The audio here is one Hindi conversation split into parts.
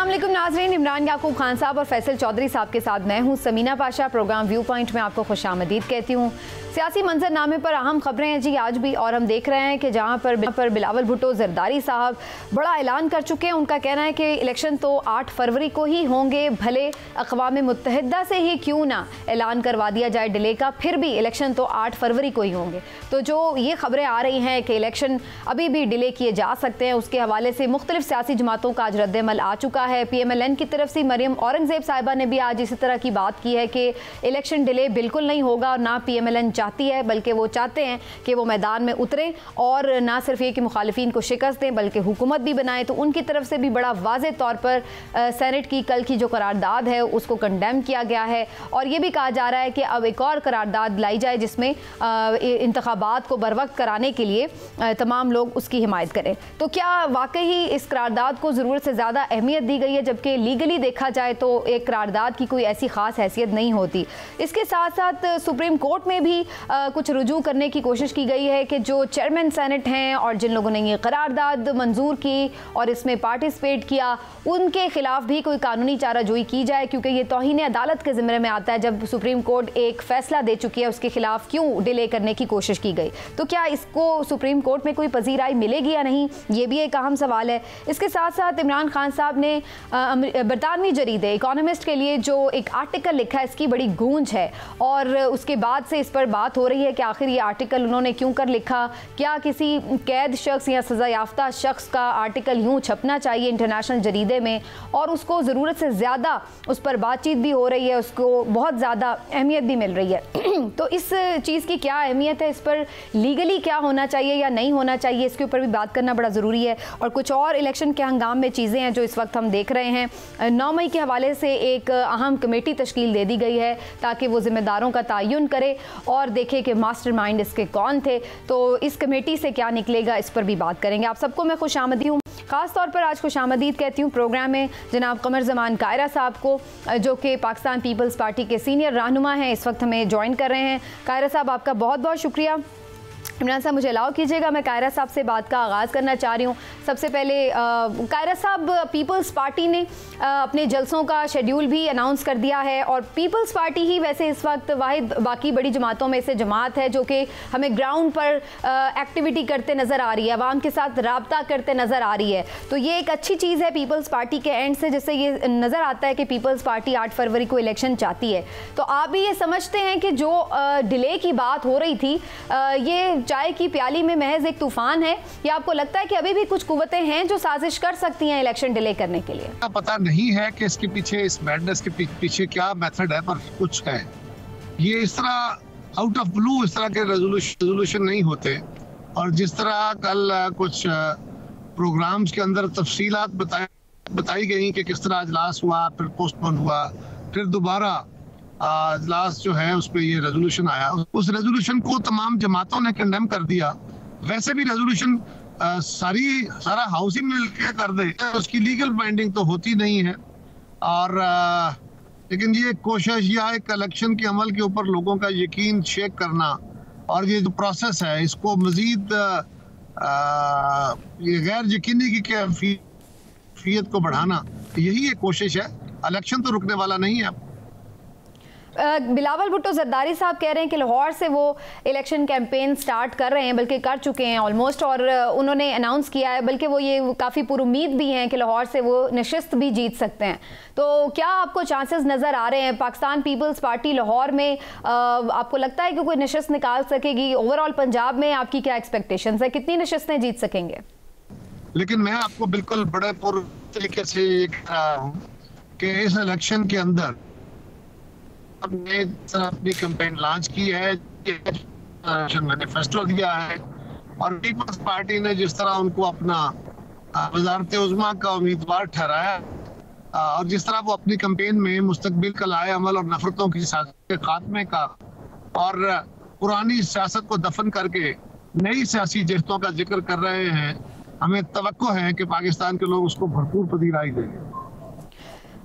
अस्सलाम वालेकुम नाज़रीन, इमरान याकूब खान साहब और फैसल चौधरी साहब के साथ मैं हूं Sameena Pasha. Program view point में आपको खुशामदीद कहती हूं। सियासी मंजरनामे पर अहम खबरें हैं जी आज भी, और हम देख रहे हैं कि जहां पर बिलावल भुट्टो जरदारी साहब बड़ा ऐलान कर चुके हैं। उनका कहना है कि इलेक्शन तो 8 फरवरी को ही होंगे, भले अक़वाम मुत्तहिदा से ही क्यों ना ऐलान करवा दिया जाए डिले का, फिर भी इलेक्शन तो 8 फरवरी को ही होंगे। तो जो ये खबरें आ रही हैं कि इलेक्शन अभी भी डिले किए जा सकते हैं, उसके हवाले से मुख्तलिफ सियासी जमातों का आज रद्दमल आ चुका है। PMLN की तरफ से मरियम औरंगज़ेब साहिबा ने भी आज इसी तरह की बात की है कि इलेक्शन डिले बिल्कुल नहीं होगा, और ना PMLN चाहती है, बल्कि वो चाहते हैं कि वो मैदान में उतरें और ना सिर्फ ये कि मुखालिफिन को शिकस्त दें बल्कि हुकूमत भी बनाएं। तो उनकी तरफ से भी बड़ा वाज़ेह तौर पर सेनेट की कल की जो करारदाद है उसको कंडेम किया गया है, और ये भी कहा जा रहा है कि अब एक और करारदाद लाई जाए जिसमें इंतखाबात को बर वक्त कराने के लिए तमाम लोग उसकी हिमायत करें। तो क्या वाकई ही इस करारदाद को ज़रूरत से ज़्यादा अहमियत दी गई है, जबकि लीगली देखा जाए तो एक करारदाद की कोई ऐसी ख़ास हैसियत नहीं होती। इसके साथ साथ सुप्रीम कोर्ट में भी कुछ रुजू करने की कोशिश की गई है कि जो चेयरमैन सेनेट हैं और जिन लोगों ने ये करारदाद मंजूर की और इसमें पार्टिसिपेट किया, उनके खिलाफ भी कोई कानूनी चाराजोई की जाए, क्योंकि ये तौहीन अदालत के ज़िम्मे में आता है। जब सुप्रीम कोर्ट एक फ़ैसला दे चुकी है, उसके खिलाफ क्यों डिले करने की कोशिश की गई। तो क्या इसको सुप्रीम कोर्ट में कोई पजीराई मिलेगी या नहीं, ये भी एक अहम सवाल है। इसके साथ साथ इमरान खान साहब ने बरतानवी जरीदे इकोनॉमिस्ट के लिए जो एक आर्टिकल लिखा है, इसकी बड़ी गूंज है, और उसके बाद से इस पर बात हो रही है कि आखिर ये आर्टिकल उन्होंने क्यों कर लिखा। क्या किसी कैद शख्स या सज़ा याफ्ता शख्स का आर्टिकल यूँ छपना चाहिए इंटरनेशनल जरीदे में, और उसको ज़रूरत से ज़्यादा उस पर बातचीत भी हो रही है, उसको बहुत ज़्यादा अहमियत भी मिल रही है। तो इस चीज़ की क्या अहमियत है, इस पर लीगली क्या होना चाहिए या नहीं होना चाहिए, इसके ऊपर भी बात करना बड़ा ज़रूरी है। और कुछ और इलेक्शन के हंगाम में चीज़ें हैं जो इस वक्त हम देख रहे हैं। 9 मई के हवाले से एक अहम कमेटी तश्कील दे दी गई है ताकि वो ज़िम्मेदारों का तयन करे और देखे कि मास्टरमाइंड इसके कौन थे। तो इस कमेटी से क्या निकलेगा, इस पर भी बात करेंगे। आप सबको मैं खुशामदी हूँ, ख़ास तौर पर आज खुशामदीद कहती हूँ प्रोग्राम में जनाब कमर ज़मान कायरा साहब को, जो कि पाकिस्तान पीपल्स पार्टी के सीनियर रहनुमा हैं, इस वक्त हमें ज्वाइन कर रहे हैं। कायरा साहब, आपका बहुत बहुत शुक्रिया। इमरान साहब, मुझे अलाउ कीजिएगा, मैं कायरा साहब से बात का आगाज़ करना चाह रही हूँ। सबसे पहले कायरा साहब, पीपल्स पार्टी ने अपने जलसों का शेड्यूल भी अनाउंस कर दिया है, और पीपल्स पार्टी ही वैसे इस वक्त वाहिद बाकी बड़ी जमातों में से जमात है जो कि हमें ग्राउंड पर एक्टिविटी करते नज़र आ रही है, आवाम के साथ राब्ता करते नज़र आ रही है। तो ये एक अच्छी चीज़ है पीपल्स पार्टी के एंड से, जिससे ये नज़र आता है कि पीपल्स पार्टी 8 फरवरी को इलेक्शन चाहती है। तो आप भी ये समझते हैं कि जो डिले की बात हो रही थी, ये चाय की प्याली में महज एक तूफान है, या आपको लगता है कि अभी भी कुछ कुव्वतें हैं जो साजिश कर सकती हैं इलेक्शन डिले करने के लिए? पता नहीं है कि इसके पीछे, इस मैडनेस के पीछे क्या मेथड है, पर कुछ है। ये इस तरह आउट ऑफ ब्लू इस तरह के रेजोल्यूशन नहीं होते। और जिस तरह कल कुछ प्रोग्राम्स के अंदर तफसीलात बताई गई कि किस तरह इजलास हुआ, फिर पोस्टपोन हुआ, फिर दोबारा इजलास जो है उस पर ये रेजोल्यूशन आया, उस रेजोल्यूशन को तमाम जमातों ने कंडेम कर दिया। वैसे भी रेजोल्यूशन सारा हाउस ही मिलकर कर दे, उसकी लीगल बाइंडिंग तो होती नहीं है। और लेकिन ये कोशिश या एक इलेक्शन के अमल के ऊपर लोगों का यकीन शेक करना, और ये जो प्रोसेस है इसको मजीद ये गैर यकीनी की कैफियत को बढ़ाना, यही एक कोशिश है। इलेक्शन तो रुकने वाला नहीं है। बिलावल भुट्टो जरदारी साहब कह रहे हैं कि लाहौर से वो इलेक्शन कैंपेन स्टार्ट कर रहे हैं, बल्कि कर चुके हैं ऑलमोस्ट, और उन्होंने अनाउंस किया है, बल्कि वो ये काफ़ी पुरुमीद भी हैं कि लाहौर से वो नशिस्त भी जीत सकते हैं। तो क्या आपको चांसेस नज़र आ रहे हैं पाकिस्तान पीपल्स पार्टी लाहौर में, आपको लगता है कि कोई नशिस्त निकाल सकेगी? ओवरऑल पंजाब में आपकी क्या एक्सपेक्टेशंस है, कितनी नशिस्तें जीत सकेंगे? लेकिन मैं आपको बिल्कुल बड़े पूर्ण तरीके से ये कह रहा हूँ कि इस इलेक्शन के अंदर हमने अपनी कैंपेन लॉन्च की है, मैनिफेस्टो दिया है, और पीपल्स पार्टी ने जिस तरह उनको अपना वज़ारत उज़्मा का उम्मीदवार ठहराया, और जिस तरह वो अपनी कैंपेन में मुस्तकबिल का लाए अमल और नफरतों की सियासत के खात्मे का और पुरानी सियासत को दफन करके नई सियासी जिस्तों का जिक्र कर रहे हैं, हमें तवक्को है कि पाकिस्तान के लोग उसको भरपूर पजीराई देंगे।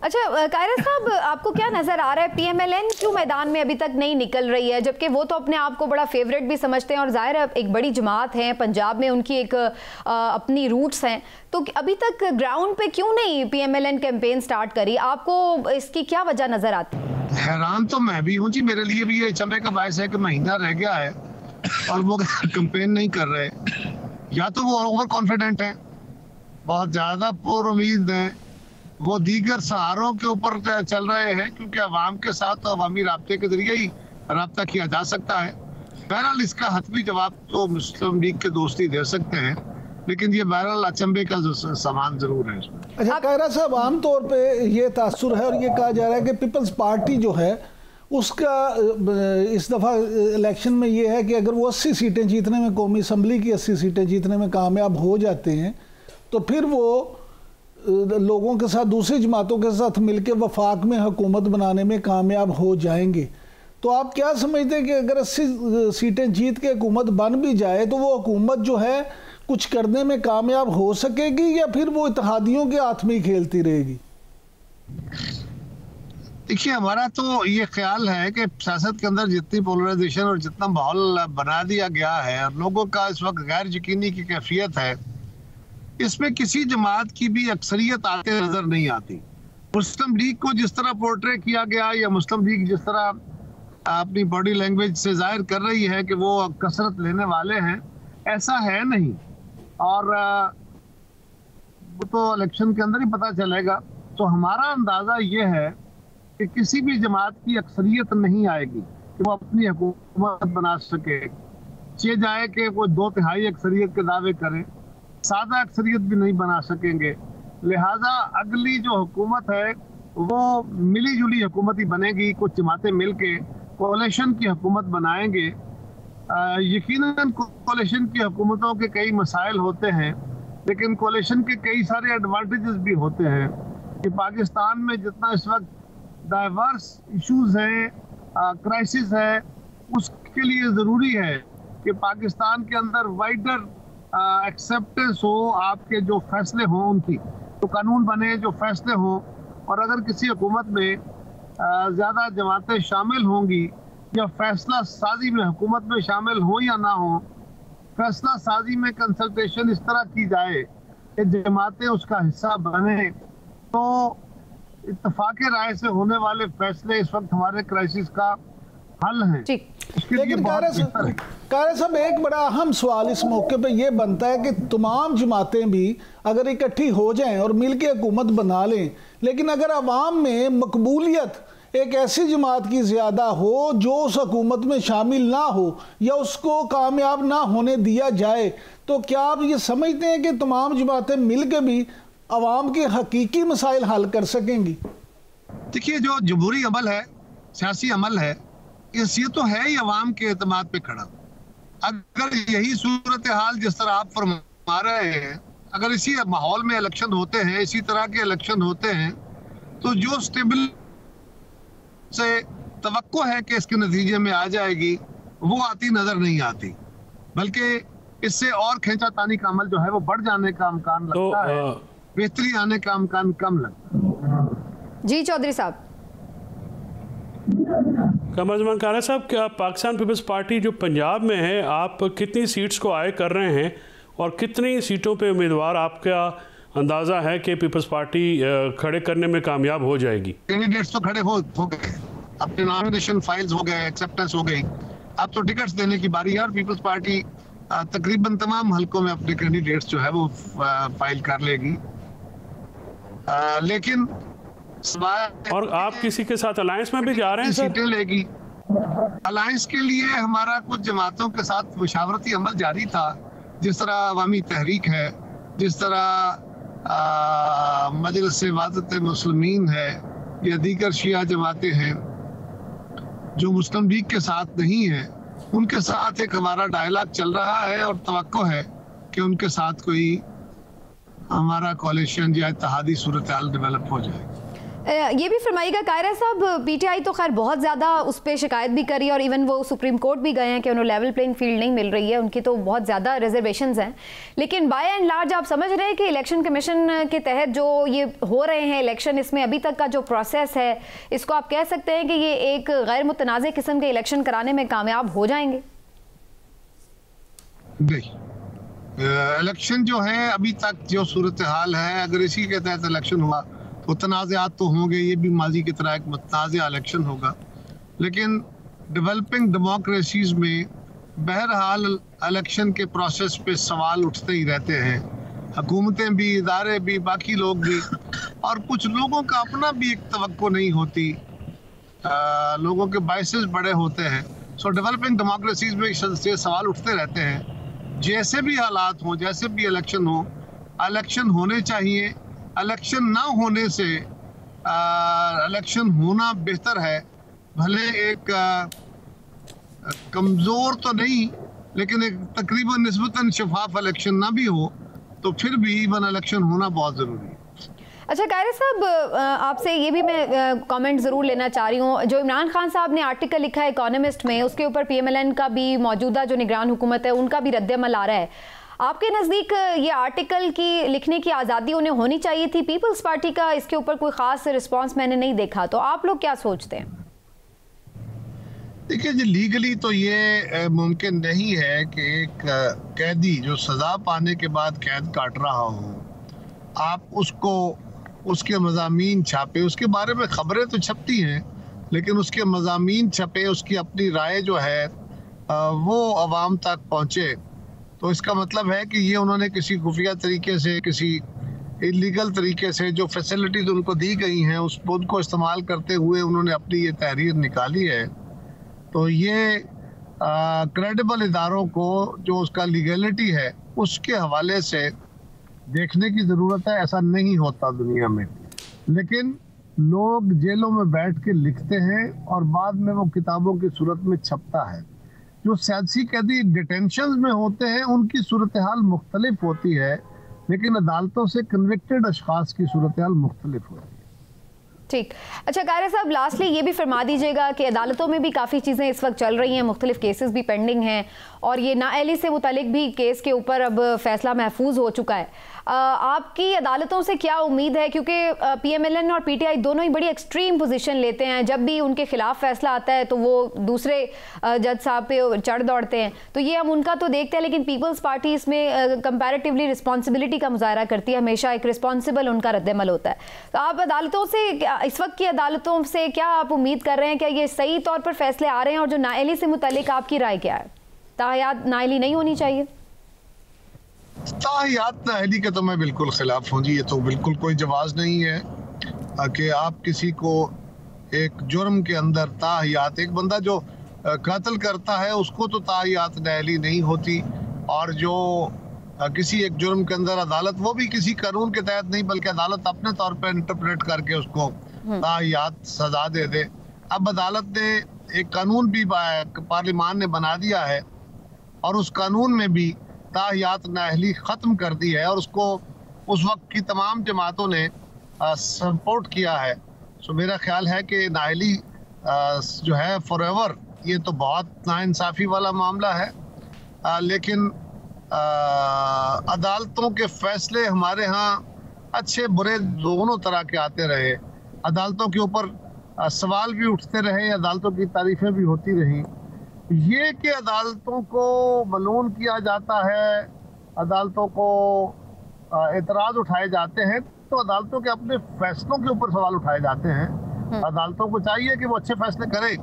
अच्छा कायरा साहब, आपको क्या नजर आ रहा है, पीएमएलएन क्यों मैदान में अभी तक नहीं निकल रही है, जबकि वो तो अपने आप को बड़ा फेवरेट भी समझते हैं और जाहिर है एक बड़ी जमात है, पंजाब में उनकी एक अपनी रूट्स हैं, तो अभी तक ग्राउंड पे क्यों नहीं पीएमएलएन कैंपेन स्टार्ट करी? आपको इसकी क्या वजह नजर आती है? हैरान तो मैं भी हूँ जी, मेरे लिए भी ये चंबे का बायस है कि महीना रह गया है और वो कैंपेन नहीं कर रहे। या तो वो ओवर कॉन्फिडेंट है, बहुत ज्यादा पुर उम्मीद है, वो दीगर सहारों के ऊपर चल रहे हैं, क्योंकि अवाम के साथ तो अवामी राब्ते के जरिए ही राब्ता किया जा सकता है। बहरहाल इसका हतमी जवाब तो मुस्लिम लीग के दोस्त ही दे सकते हैं, लेकिन ये बहरहाल अचंबे का सामान जरूर है इसमें। अच्छा कायरा साहब, आमतौर पे ये तासुर है और ये कहा जा रहा है कि पीपल्स पार्टी जो है उसका इस दफ़ा इलेक्शन में ये है कि अगर वो 80 सीटें जीतने में, कौमी असम्बली की 80 सीटें जीतने में कामयाब हो जाते हैं तो फिर वो लोगों के साथ, दूसरी जमातों के साथ मिलकर वफाक में हुकूमत बनाने में कामयाब हो जाएंगे। तो आप क्या समझते हैं कि अगर 80 सीटें जीत के हुकूमत बन भी जाए तो वो हुकूमत जो है कुछ करने में कामयाब हो सकेगी या फिर वो इत्तेहादियों के हाथ में ही खेलती रहेगी? देखिए, हमारा तो ये ख्याल है कि सियासत के अंदर जितनी पोलराइजेशन और जितना माहौल बना दिया गया है और लोगों का इस वक्त गैर यकीनी की कैफियत है, इसमें किसी जमात की भी अक्सरियत आते नजर नहीं आती। मुस्लिम लीग को जिस तरह पोर्ट्रे किया गया या मुस्लिम लीग जिस तरह अपनी बॉडी लैंग्वेज से जाहिर कर रही है कि वो कसरत लेने वाले हैं, ऐसा है नहीं। और वो तो इलेक्शन के अंदर ही पता चलेगा। तो हमारा अंदाजा ये है कि किसी भी जमात की अक्सरियत नहीं आएगी कि वो अपनी हुकूमत बना सके। ये जाए कि वो 2/3 अक्सरियत के दावे करें, सादा अक्सरियत भी नहीं बना सकेंगे। लिहाजा अगली जो हुकूमत है वो मिली जुली हुकूमत ही बनेगी। कुछ जमातें मिलके कोalition की हुकूमत बनाएंगे। यकीनन कोalition की हुकूमतों के कई मसाइल होते हैं, लेकिन कोalition के कई सारे एडवांटेजेस भी होते हैं कि पाकिस्तान में जितना इस वक्त डाइवर्स इश्यूज हैं, क्राइसिस है, उसके लिए ज़रूरी है कि पाकिस्तान के अंदर वाइडर एक्सेप्टेंस हो, आपके जो फैसले हों उनकी, तो कानून बने जो फैसले हों। और अगर किसी हुकूमत में ज़्यादा जमातें शामिल होंगी या फैसला साजी में हुकूमत में शामिल हो या ना हो, फैसला साजी में कंसल्टेशन इस तरह की जाए कि जमातें उसका हिस्सा बने, तो इत्तफाक़े राय से होने वाले फैसले इस वक्त हमारे क्राइसिस का हल हैं। लेकिन कायरा साहब, एक बड़ा अहम सवाल इस मौके पे ये बनता है कि तमाम जमातें भी अगर इकट्ठी हो जाएं और मिलकर हुकूमत बना लें, लेकिन अगर अवाम में मकबूलियत एक ऐसी जमात की ज़्यादा हो जो उस हुकूमत में शामिल ना हो या उसको कामयाब ना होने दिया जाए, तो क्या आप ये समझते हैं कि तमाम जमातें मिल के भी अवाम के हकीकी मसाइल हल कर सकेंगी? देखिए, जो जमहूरी अमल है, सियासी अमल है, ये तो है ही अवाम के एतमाद पे खड़ा। अगर यही सूरत हाल जिस तरह आप फरमा रहे हैं, अगर इसी माहौल में इलेक्शन होते हैं, इसी तरह के इलेक्शन होते हैं, तो जो स्टेबल से तवक्को है कि इसके नतीजे में आ जाएगी, वो आती नजर नहीं आती, बल्कि इससे और खींचातानी का अमल जो है वो बढ़ जाने का इम्कान लगता है, बेहतरी आने का इम्कान कम लगता है। जी चौधरी साहब। कमरुज़्ज़मान कायरा साहब, क्या पाकिस्तान पीपल्स पार्टी जो पंजाब में है, आप कितनी सीट्स को आए कर रहे हैं और कितनी सीटों पे उम्मीदवार आपका अंदाज़ा है कि पीपल्स पार्टी खड़े करने में कामयाब हो जाएगी? कैंडिडेट्स तो खड़े हो गए, अपने नॉमिनेशन फाइल्स हो गए, एक्सेप्टेंस हो गई, अब तो टिकट्स देने की बारी है और पीपल्स पार्टी तकरीबन तमाम हलकों में अपने कैंडिडेट्स जो है वो फाइल कर लेगी। लेकिन और आप किसी के साथ अलायंस में भी जा रहे हैं सर? सीटें लेगी। अलायंस के लिए हमारा कुछ जमातों के साथ मुशावरती अमल जारी था, जिस तरह अवामी तहरीक है, जिस तरह मजलिस वहादत मुस्लिमीन है या दीगर शिया जमातें हैं जो मुस्लिम लीग के साथ नहीं है, उनके साथ एक हमारा डायलॉग चल रहा है और तवक्को है कि उनके साथ कोई हमारा कोalition या इत्तेहादी सूरत हाल डेवलप हो जाए। ये भी फरमाइएगा कायरा साहब, पीटीआई तो खैर बहुत ज़्यादा उस पर शिकायत भी करी और इवन वो सुप्रीम कोर्ट भी गए हैं कि उन्हें लेवल प्लेइंग फील्ड नहीं मिल रही है, उनकी तो बहुत ज़्यादा रिजर्वेशंस हैं, लेकिन बाय एंड लार्ज आप समझ रहे हैं कि इलेक्शन कमीशन के तहत जो ये हो रहे हैं इलेक्शन, इसमें अभी तक का जो प्रोसेस है, इसको आप कह सकते हैं कि ये एक गैर मुतनाज़ किस्म के इलेक्शन कराने में कामयाब हो जाएंगे? इलेक्शन जो है अभी तक जो सूरत हाल है, अगर इसी के तहत इलेक्शन हुआ तो तनाज़ात तो होंगे, ये भी माजी की तरह एक मुतनाज़ा इलेक्शन होगा, लेकिन डेवलपिंग डेमोक्रेसीज में बहरहाल इलेक्शन के प्रोसेस पे सवाल उठते ही रहते हैं। हुकूमतें भी, इदारे भी, बाकी लोग भी, और कुछ लोगों का अपना भी एक तवक्को नहीं होती, लोगों के बायसेस बड़े होते हैं। सो डेवलपिंग डेमोक्रेसीज में ये सवाल उठते रहते हैं। जैसे भी हालात हों, जैसे भी इलेक्शन हो, इलेक्शन होने चाहिए। इलेक्शन ना होने से इलेक्शन होना बेहतर है, भले एक कमज़ोर तो नहीं, लेकिन एक तकरीबन निस्बतन शफाफ इलेक्शन ना भी हो तो फिर भी इवन इलेक्शन होना बहुत ज़रूरी है। अच्छा कायरा साहब, आपसे ये भी मैं कमेंट ज़रूर लेना चाह रही हूँ। जो इमरान खान साहब ने आर्टिकल लिखा है इकोनॉमिस्ट में, उसके ऊपर PMLN का भी, मौजूदा जो निगरान हुकूमत है उनका भी रद्द-ए-अमल आ रहा है। आपके नज़दीक ये आर्टिकल की लिखने की आज़ादी उन्हें होनी चाहिए थी? पीपल्स पार्टी का इसके ऊपर कोई ख़ास रिस्पांस मैंने नहीं देखा, तो आप लोग क्या सोचते हैं? देखिए जी, लीगली तो ये मुमकिन नहीं है कि एक कैदी जो सज़ा पाने के बाद कैद काट रहा हो, आप उसको उसके मज़ामीन छापे। उसके बारे में ख़बरें तो छपती हैं, लेकिन उसके मज़ामीन छपे, उसकी अपनी राय जो है वो आवाम तक पहुँचे, तो इसका मतलब है कि ये उन्होंने किसी खुफिया तरीके से, किसी इलीगल तरीके से जो फैसिलिटीज उनको दी गई हैं उनको इस्तेमाल करते हुए उन्होंने अपनी ये तहरीर निकाली है। तो ये क्रेडिबल इदारों को जो उसका लीगलिटी है उसके हवाले से देखने की ज़रूरत है। ऐसा नहीं होता दुनिया में, लेकिन लोग जेलों में बैठ के लिखते हैं और बाद में वो किताबों की सूरत में छपता है। जो सियासी कैदी डिटेंशन में होते हैं उनकी सूरत हाल मुख्तलिफ होती है, लेकिन अदालतों से कन्विक्टेड अशखास की सूरत हाल मुख्तलिफ होती है। ठीक। अच्छा कायरा साहब, लास्टली ये भी फरमा दीजिएगा कि अदालतों में भी काफ़ी चीज़ें इस वक्त चल रही हैं, मुख्तलिफ केसेस भी पेंडिंग हैं और ये नाअहली से मुतालिक भी केस के ऊपर अब फैसला महफूज हो चुका है। आपकी अदालतों से क्या उम्मीद है, क्योंकि PMLN और PTI दोनों ही बड़ी एक्सट्रीम पोजीशन लेते हैं, जब भी उनके खिलाफ फैसला आता है तो वो दूसरे जज साहब पे चढ़ दौड़ते हैं, तो ये हम उनका तो देखते हैं, लेकिन पीपल्स पार्टी इसमें कंपैरेटिवली रिस्पॉन्सिबिलिटी का मुजाहरा करती है, हमेशा एक रिस्पॉन्सिबल उनका रद्द-ए-अमल होता है। तो आप अदालतों से, इस वक्त की अदालतों से क्या आप उम्मीद कर रहे हैं, क्या ये सही तौर पर फैसले आ रहे हैं? और जो नाअहली से मुतालिक आपकी राय क्या है? ताहयात नाअहली नहीं होनी चाहिए? ताहयात नाअहली के तो मैं बिल्कुल खिलाफ हूँ जी। ये तो बिल्कुल कोई जवाज़ नहीं है कि आप किसी को एक जुर्म के अंदर ताहयात, एक बंदा जो कत्ल करता है उसको तो ताहयात नाअहली नहीं होती, और जो किसी एक जुर्म के अंदर अदालत, वो भी किसी कानून के तहत नहीं बल्कि अदालत अपने तौर पर इंटरप्रेट करके उसको ताहयात सजा दे दे। अब अदालत ने एक कानून भी पार्लिमान ने बना दिया है और उस कानून में भी ताहयात नाअहली ख़त्म कर दी है और उसको उस वक्त की तमाम जमातों ने सपोर्ट किया है। सो मेरा ख्याल है कि नाअहली जो है फॉरएवर, ये तो बहुत नाइंसाफ़ी वाला मामला है, लेकिन अदालतों के फैसले हमारे यहाँ अच्छे बुरे दोनों तरह के आते रहे। अदालतों के ऊपर सवाल भी उठते रहे, अदालतों की तारीफ़ें भी होती रही। ये कि अदालतों को मलून किया जाता है, अदालतों को एतराज़ उठाए जाते हैं, तो अदालतों के अपने फैसलों के ऊपर सवाल उठाए जाते हैं। अदालतों को चाहिए कि वो अच्छे फैसले करें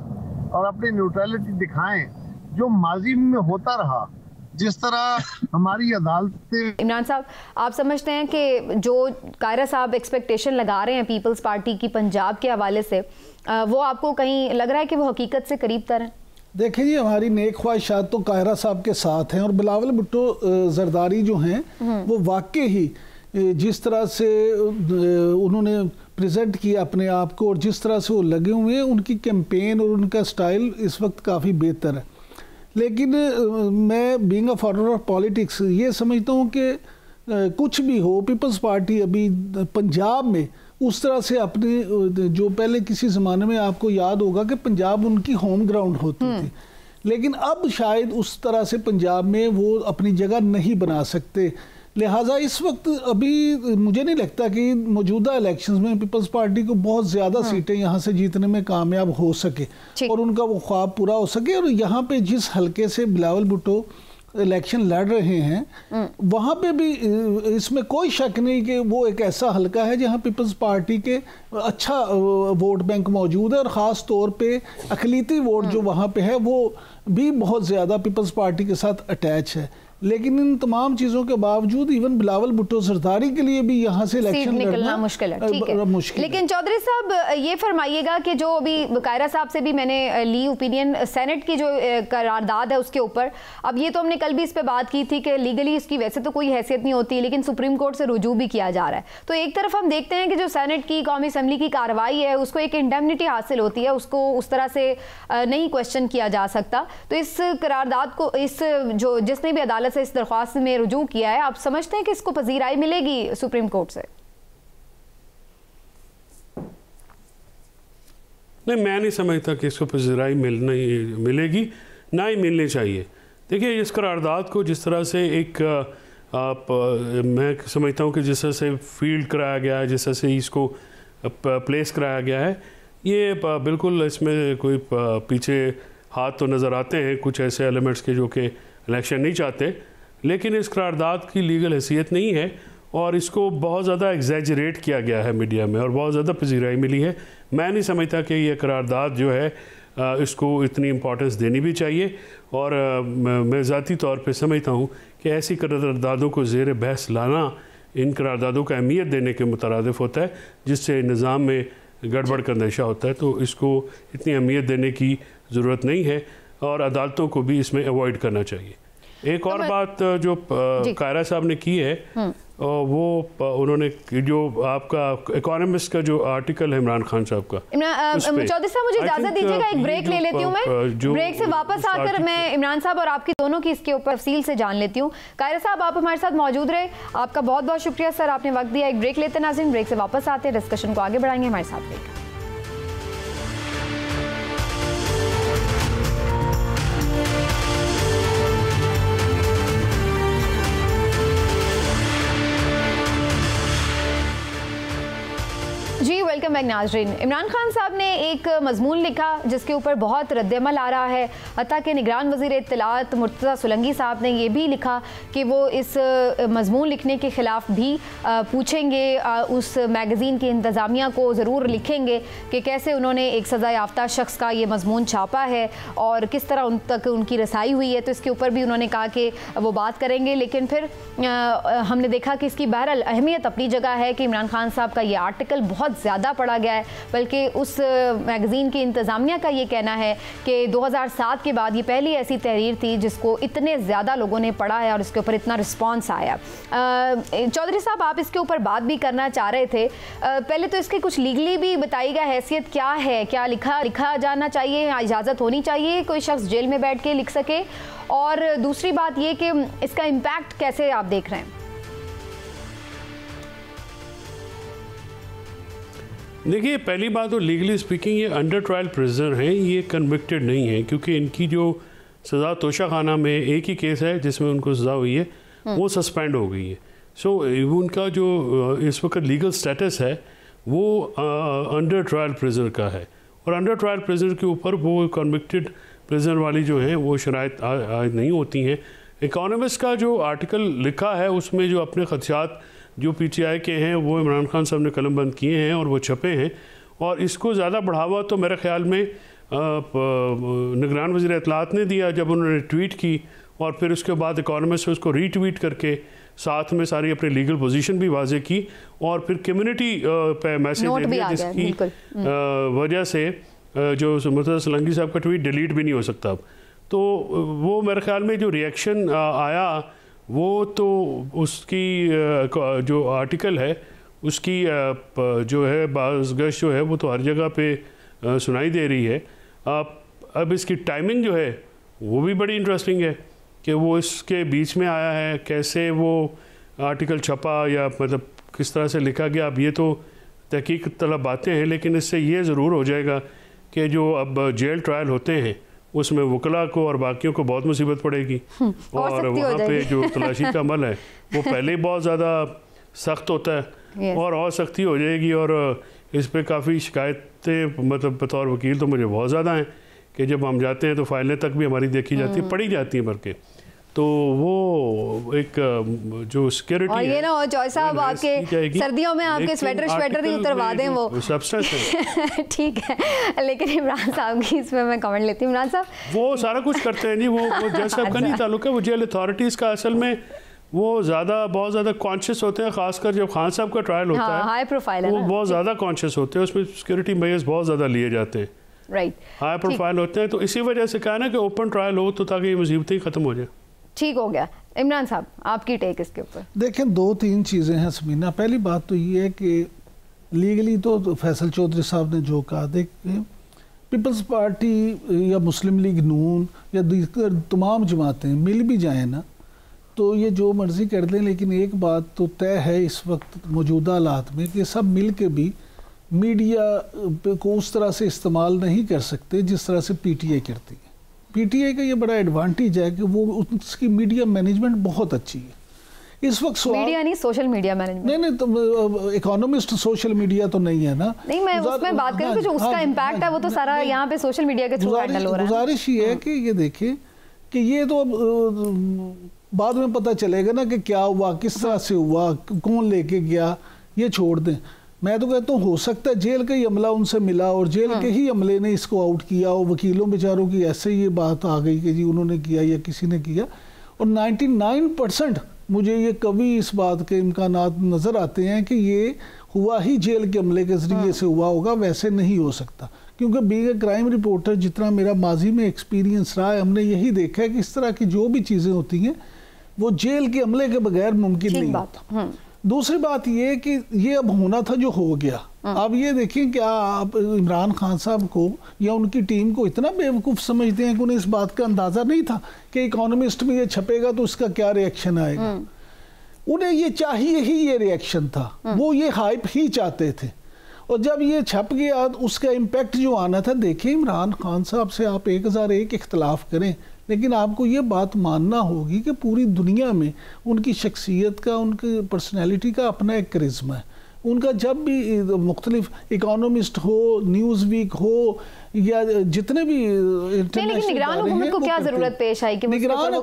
और अपनी न्यूट्रलिटी दिखाएं, जो माजी में होता रहा। जिस तरह हमारी अदालतें। इमरान साहब, आप समझते हैं कि जो कायरा साहब एक्सपेक्टेशन लगा रहे हैं पीपल्स पार्टी की पंजाब के हवाले से, वो आपको कहीं लग रहा है कि वो हकीकत से करीब तर है? देखिए जी, हमारी नेक ख्वाहिशात तो कायरा साहब के साथ हैं, और बिलावल भुट्टो जरदारी जो हैं वो वाकई ही जिस तरह से उन्होंने प्रेजेंट किया अपने आप को और जिस तरह से वो लगे हुए हैं, उनकी कैंपेन और उनका स्टाइल इस वक्त काफ़ी बेहतर है। लेकिन मैं being a follower of politics ये समझता हूँ कि कुछ भी हो, पीपल्स पार्टी अभी पंजाब में उस तरह से अपने जो पहले किसी ज़माने में आपको याद होगा कि पंजाब उनकी होम ग्राउंड होती थी, लेकिन अब शायद उस तरह से पंजाब में वो अपनी जगह नहीं बना सकते। लिहाजा इस वक्त अभी मुझे नहीं लगता कि मौजूदा इलेक्शंस में पीपल्स पार्टी को बहुत ज़्यादा सीटें यहाँ से जीतने में कामयाब हो सके और उनका वो ख्वाब पूरा हो सके। और यहाँ पे जिस हलके से बिलावल भुट्टो इलेक्शन लड़ रहे हैं वहाँ पे भी इसमें कोई शक नहीं कि वो एक ऐसा हलका है जहाँ पीपल्स पार्टी के अच्छा वोट बैंक मौजूद है, और ख़ास तौर पे अक़लीती वोट जो वहाँ पे है वो भी बहुत ज़्यादा पीपल्स पार्टी के साथ अटैच है। लेकिन इन तमाम चीज़ों के बावजूद इवन बिलावल भुट्टो सरदारी के लिए भी यहाँ से इलेक्शन निकलना मुश्किल है। ठीक है, मुश्किल। लेकिन चौधरी साहब ये फरमाइएगा कि जो अभी कायरा साहब से भी मैंने ली ओपिनियन सेनेट की जो करारदाद है उसके ऊपर, अब ये तो हमने कल भी इस पे बात की थी कि लीगली इसकी वैसे तो कोई हैसियत नहीं होती, लेकिन सुप्रीम कोर्ट से रुजू भी किया जा रहा है। तो एक तरफ हम देखते हैं कि जो सेनेट की कौमी असम्बली की कार्रवाई है उसको एक इंडेमनिटी हासिल होती है, उसको उस तरह से नहीं क्वेश्चन किया जा सकता। तो इस करारदाद को इस जो जिसने भी अदालत से इस दरख्वास्त में रुजू किया है, आप समझते हैं कि इसको पजीराई मिलेगी सुप्रीम कोर्ट से? नहीं, मैं नहीं समझता कि इसको पजीराई मिलेगी, ना ही मिलनी चाहिए। देखिए, इस करारदाद को जिस तरह से एक मैं समझता हूँ कि जिस तरह से फील्ड कराया गया है, जिस तरह से इसको प्लेस कराया गया है, ये बिल्कुल इसमें कोई पीछे हाथ तो नज़र आते हैं कुछ ऐसे एलिमेंट्स के जो कि इलेक्शन नहीं चाहते, लेकिन इस करारदाद की लीगल हैसियत नहीं है और इसको बहुत ज़्यादा एग्जैजरेट किया गया है मीडिया में और बहुत ज़्यादा पजीराई मिली है। मैं नहीं समझता कि ये करारदाद जो है इसको इतनी इम्पोर्टेंस देनी भी चाहिए, और मैं ज़ाती तौर पे समझता हूँ कि ऐसी करारदादों को ज़ेर बहस लाना इन करारदादों को अहमियत देने के मुतरादिफ होता है, जिससे निज़ाम में गड़बड़ का अंदेशा होता है। तो इसको इतनी अहमियत देने की ज़रूरत नहीं है और अदालतों को भी इसमें अवॉइड करना चाहिए। एक और बात जो कायरा साहब ने की है वो उन्होंने जो आपका इकोनॉमिस्ट का जो आर्टिकल है इमरान खान साहब का, चौधरी साहब मुझे इजाजत दीजिएगा, एक ब्रेक ले लेती हूँ मैं। ब्रेक से वापस आकर मैं इमरान साहब और आपकी दोनों की इसके ऊपर तफसील से जान लेती हूँ। कायरा साहब, आप हमारे साथ मौजूद रहे, आपका बहुत बहुत शुक्रिया सर, आपने वक्त दिया। एक ब्रेक लेते नाज़रीन, ब्रेक से वापस आते हैं, डिस्कशन को आगे बढ़ाएंगे, हमारे साथ रहिएगा। जी वेलकम बैक नाजरीन। इमरान खान साहब ने एक मजमून लिखा जिसके ऊपर बहुत रद्दअमल आ रहा है। हत्ता कि निगरान वज़ीर इत्तलात मुर्तज़ा सुलंगी साहब ने ये भी लिखा कि वो इस मजमून लिखने के ख़िलाफ़ भी पूछेंगे, उस मैगज़ीन की इंतज़ामिया को ज़रूर लिखेंगे कि कैसे उन्होंने एक सज़ा याफ्ता शख्स का ये मजमून छापा है और किस तरह उन तक उनकी रसाई हुई है। तो इसके ऊपर भी उन्होंने कहा कि वो बात करेंगे, लेकिन फिर हमने देखा कि इसकी बहरहाल अहमियत अपनी जगह है कि इमरान खान साहब का ये आर्टिकल बहुत ज़्यादा पढ़ा गया है, बल्कि उस मैगज़ीन की इंतज़ामिया का ये कहना है कि 2007 के बाद ये पहली ऐसी तहरीर थी जिसको इतने ज़्यादा लोगों ने पढ़ा है और इसके ऊपर इतना रिस्पॉन्स आया। चौधरी साहब, आप इसके ऊपर बात भी करना चाह रहे थे, पहले तो इसकी कुछ लीगली भी बताइएगा, हैसियत क्या है, क्या लिखा जाना चाहिए, इजाज़त होनी चाहिए कोई शख्स जेल में बैठ के लिख सके, और दूसरी बात ये कि इसका इम्पैक्ट कैसे आप देख रहे हैं? देखिए, पहली बात तो लीगली स्पीकिंग ये अंडर ट्रायल प्रिजनर हैं, ये कन्विक्टेड नहीं है, क्योंकि इनकी जो सज़ा तोशा खाना में एक ही केस है जिसमें उनको सज़ा हुई है, वो सस्पेंड हो गई है। सो उनका जो इस वक्त लीगल स्टेटस है वो अंडर ट्रायल प्रिजनर का है, और अंडर ट्रायल प्रिजनर के ऊपर वो कन्विक्टेड प्रिजनर वाली जो है वो शराइत नहीं होती हैं। इकोनॉमिस्ट का जो आर्टिकल लिखा है उसमें जो अपने खदशात जो PTI के हैं वो इमरान खान साहब ने कलमबंद किए हैं और वो छपे हैं, और इसको ज़्यादा बढ़ावा तो मेरे ख्याल में निगरान वज़ीर इत्तलात ने दिया जब उन्होंने ट्वीट की, और फिर उसके बाद इकोनॉमिस्ट उसको रीट्वीट करके साथ में सारी अपनी लीगल पोजीशन भी वाजे की, और फिर कम्युनिटी पे मैसेज दे दिया जिसकी वजह से जो मुर्तज़ा सुलंगी साहब का ट्वीट डिलीट भी नहीं हो सकता अब। तो वो मेरे ख्याल में जो रिएक्शन आया वो तो उसकी जो आर्टिकल है उसकी जो है बाज़गश जो है वो तो हर जगह पे सुनाई दे रही है। अब इसकी टाइमिंग जो है वो भी बड़ी इंटरेस्टिंग है कि वो इसके बीच में आया है, कैसे वो आर्टिकल छपा या मतलब किस तरह से लिखा गया, अब ये तो तहकीक तलब बातें हैं, लेकिन इससे ये ज़रूर हो जाएगा कि जो अब जेल ट्रायल होते हैं उसमें वकला को और बाकियों को बहुत मुसीबत पड़ेगी। और वहाँ पे जो तलाशी का अमल है वो पहले ही बहुत ज़्यादा सख्त होता है और सख्ती हो जाएगी। और इस पे काफ़ी शिकायतें मतलब बतौर वकील तो मुझे बहुत ज़्यादा हैं कि जब हम जाते हैं तो फाइलें तक भी हमारी देखी जाती है, पढ़ी जाती हैं बल्कि। तो वो एक जो सिक्योरिटी और ये ना और जॉय साहब आपके सर्दियों में आपके स्वेटर ही उतरवा दें वो सब्सटेंस है ठीक है। लेकिन इमरान साहब की इसमें मैं कमेंट लेती हूँ। इमरान साहब वो सारा कुछ करते हैं जी, वो जज साहब का नहीं ताल्लुक है, वो जेल अथॉरिटीज़ का असल में वो बहुत ज़्यादा कॉन्शियस होते हैं, खासकर जब खान साहब का ट्रायल होता है, हाई प्रोफाइल है, वो बहुत ज़्यादा कॉन्शियस होते हैं, उसमें सिक्योरिटी मेजर्स बहुत ज़्यादा लिए जाते हैं, राइट, हाई प्रोफाइल होते हैं। तो इसी वजह से कहा ना कि ओपन ट्रायल हो तो ताकि ये मुसीबतें ख़त्म हो जाए। ठीक हो गया। इमरान साहब आपकी टेक इसके ऊपर? देखें 2-3 चीज़ें हैं समीना। पहली बात तो ये है कि लीगली तो फैसल चौधरी साहब ने जो कहा, देखें पीपल्स पार्टी या मुस्लिम लीग नून या तमाम जमातें मिल भी जाएँ ना तो ये जो मर्ज़ी कर दें, लेकिन एक बात तो तय है इस वक्त मौजूदा हालात में कि सब मिल के भी मीडिया को उस तरह से इस्तेमाल नहीं कर सकते जिस तरह से PTI करती है। PTI का ये बड़ा एडवांटेज है कि वो उसकी मीडिया मैनेजमेंट बहुत अच्छी है। इस वक्त मीडिया नहीं, सोशल मीडिया मैनेजमेंट। नहीं तो इकोनॉमिस्ट सोशल मीडिया तो नहीं है ना। नहीं, मैं उसमें बात करूँ जो उसका इम्पैक्ट है वो तो सारा यहाँ पे सोशल मीडिया के थ्रू हैंडल हो रहा है। गुजारिश ये है कि ये देखें कि ये तो बाद में पता चलेगा ना कि क्या हुआ, किस तरह से हुआ, कौन लेके गया, ये छोड़ दें। मैं तो कहता हूँ हो सकता है जेल का ही अमला उनसे मिला और जेल के ही अमले ने इसको आउट किया और वकीलों बेचारों की ऐसे ही ये बात आ गई कि जी उन्होंने किया या किसी ने किया। और 99% मुझे ये कभी इस बात के इम्कानात नज़र आते हैं कि ये हुआ ही जेल के अमले के ज़रिए से हुआ होगा, वैसे नहीं हो सकता। क्योंकि बीइंग ए क्राइम रिपोर्टर जितना मेरा माजी में एक्सपीरियंस रहा है, हमने यही देखा है कि इस तरह की जो भी चीज़ें होती हैं वो जेल के अमले के बगैर मुमकिन नहीं होता। दूसरी बात ये कि ये अब होना था जो हो गया। अब ये देखें क्या आप इमरान खान साहब को या उनकी टीम को इतना बेवकूफ़ समझते हैं कि उन्हें इस बात का अंदाज़ा नहीं था कि इकोनॉमिस्ट में ये छपेगा तो उसका क्या रिएक्शन आएगा। उन्हें ये चाहिए ही ये रिएक्शन था, वो ये हाइप ही चाहते थे। और जब ये छप गया उसका इम्पैक्ट जो आना था, देखिए इमरान खान साहब से आप 1001 इख्तलाफ करें, लेकिन आपको ये बात मानना होगी कि पूरी दुनिया में उनकी शख्सियत का, उनकी पर्सनैलिटी का अपना एक करिश्मा है। उनका जब भी मुख्तलिफ इकोनॉमिस्ट हो, न्यूज़ वीक हो या जितने भी लेकिन निगरान हुकूमत को क्या ज़रूरत पेश आई कि निगरान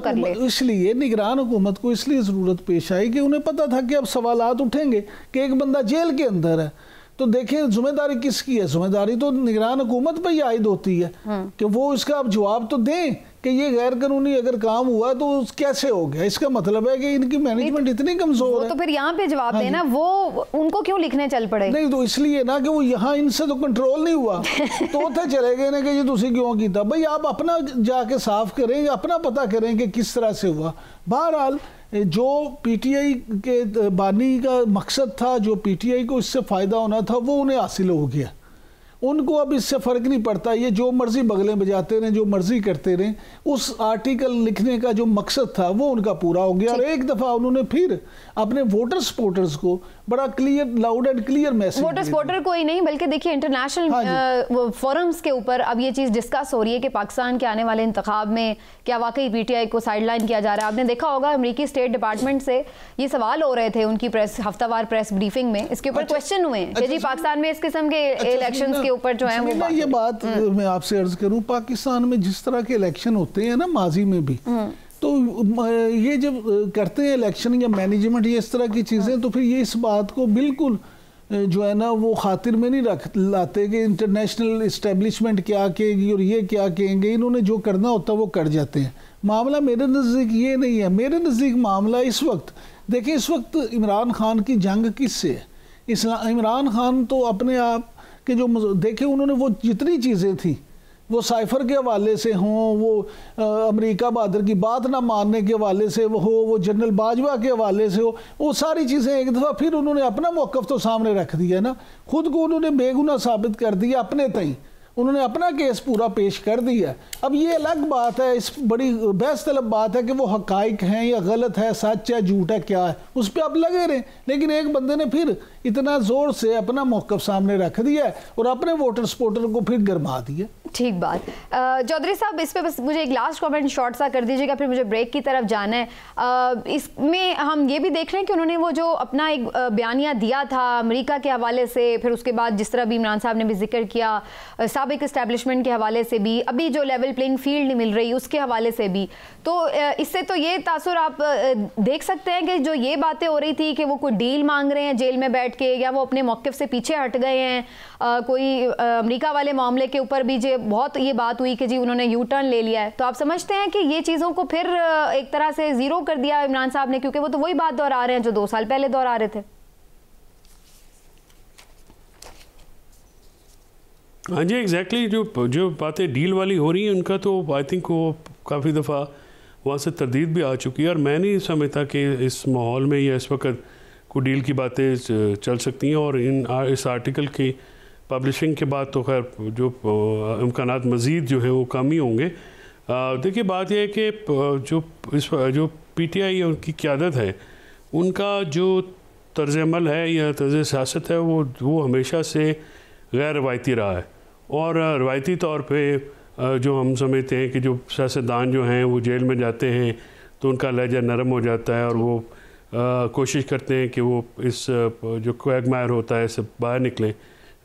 हुकूमत को इसलिए ज़रूरत पेश आई कि उन्हें पता था कि अब सवालात उठेंगे कि एक बंदा जेल के अंदर है। तो देखिए जिम्मेदारी किसकी है? जिम्मेदारी तो निगरान हुकूमत पर ही आयद होती है कि वो इसका अब जवाब तो दें कि ये गैर कानूनी अगर काम हुआ तो कैसे हो गया। इसका मतलब है कि इनकी मैनेजमेंट इतनी कमजोर है। तो फिर यहाँ पे जवाब देना, वो उनको क्यों लिखने चल पड़े? नहीं तो इसलिए ना कि वो यहाँ इनसे तो कंट्रोल नहीं हुआ तो उथे चले गए ना कि ये तुसी क्यों किया। भाई आप अपना जाके साफ करें, अपना पता करें कि किस तरह से हुआ। बहरहाल जो PTI के बानी का मकसद था, जो PTI को इससे फ़ायदा होना था, वो उन्हें हासिल हो गया। उनको अब इससे फ़र्क नहीं पड़ता, ये जो मर्ज़ी बगलें बजाते रहें, जो मर्ज़ी करते रहें। उस आर्टिकल लिखने का जो मकसद था वो उनका पूरा हो गया। और एक दफ़ा उन्होंने फिर अपने वोटर सपोर्टर्स को बड़ा clear, loud and clear message, voter supporter को ही नहीं बल्कि देखिए इंटरनेशनल फोरम्स के ऊपर अब ये चीज़ डिस्कस हो रही है कि पाकिस्तान के आने वाले इंतखाब में क्या वाकई PTI को साइडलाइन किया जा रहा है। आपने देखा होगा अमेरिकी स्टेट डिपार्टमेंट से ये सवाल हो रहे थे उनकी हफ्तावार प्रेस ब्रीफिंग में, इसके ऊपर क्वेश्चन हुए कि जी पाकिस्तान में इस किस्म के इलेक्शंस के ऊपर जो है वो ये बात मैं आपसे अर्ज करूं, पाकिस्तान में जिस तरह के इलेक्शन होते हैं ना माजी में भी, तो ये जब करते हैं इलेक्शन या मैनेजमेंट ये इस तरह की चीज़ें, तो फिर ये इस बात को बिल्कुल जो है ना वो खातिर में नहीं लाते कि इंटरनेशनल इस्टेब्लिशमेंट क्या कहेगी और ये क्या कहेंगे। इन्होंने जो करना होता है वो कर जाते हैं। मामला मेरे नज़दीक ये नहीं है। मेरे नज़दीक मामला इस वक्त देखिए, इस वक्त इमरान खान की जंग किससे है? इमरान खान तो अपने आप के जो देखे उन्होंने वो जितनी चीज़ें थी वो साइफर के हवाले से हों, वो अमेरिका बहादुर की बात ना मानने के हवाले से हो, वो जनरल बाजवा के हवाले से हो, वो सारी चीज़ें एक दफ़ा फिर उन्होंने अपना मौक़िफ़ तो सामने रख दिया ना, खुद को उन्होंने बेगुनाह साबित कर दिया अपने तई। उन्होंने अपना केस पूरा पेश कर दिया। अब ये अलग बात है, इस बड़ी बहस तलब बात है कि वो हकाइक हैं या गलत है, सच है, झूठ है, क्या है, उस पर आप लगे रहें। लेकिन एक बंदे ने फिर इतना जोर से अपना मौक़िफ़ सामने रख दिया है और अपने वोटर सपोर्टर को फिर गरमा दिया। ठीक बात। चौधरी साहब, इस पे बस मुझे एक लास्ट कमेंट शॉर्ट सा कर दीजिएगा, फिर मुझे ब्रेक की तरफ जाना है। इसमें हम ये भी देख रहे हैं कि उन्होंने वो जो अपना एक बयानिया दिया था अमेरिका के हवाले से, फिर उसके बाद जिस तरह भी इमरान साहब ने भी जिक्र किया साबिक इस्टेब्लिशमेंट के हवाले से भी, अभी जो लेवल प्लेइंग फील्ड नहीं मिल रही उसके हवाले से भी, तो इससे तो ये तासुर आप देख सकते हैं कि जो ये बातें हो रही थी कि वो कोई डील मांग रहे हैं जेल में बैठ के, या वो अपने मौक़िफ़ से पीछे हट गए हैं। कोई अमेरिका वाले मामले के ऊपर भी जो बहुत ये बात हुई कि जी उन्होंने यू टर्न ले लिया है, तो आप समझते हैं कि ये चीज़ों को फिर एक तरह से ज़ीरो कर दिया इमरान साहब ने, क्योंकि वो तो वही बात दोहरा रहे हैं जो 2 साल पहले दोहरा रहे थे। हाँ जी, एग्जैक्टली। जो बातें डील वाली हो रही हैं उनका तो आई थिंक वो काफ़ी दफ़ा वहाँ से तरदीद भी आ चुकी है, और मैं नहीं समझता कि इस माहौल में या इस वक्त कोई डील की बातें चल सकती हैं। और इस आर्टिकल की पब्लिशिंग के बाद तो खैर जो इम्कानात मज़ीद जो है वो कम ही होंगे। देखिए, बात यह है कि जो PTI उनकी क़यादत है, उनका जो तर्ज़ अमल है या तर्ज़ सियासत है वो हमेशा से गैर रवायती रहा है। और रवायती तौर पे जो हम समझते हैं कि जो सियासतदान जो हैं वो जेल में जाते हैं तो उनका लहजा नरम हो जाता है और वो कोशिश करते हैं कि वो इस जो क्वैगमायर होता है इससे बाहर निकलें।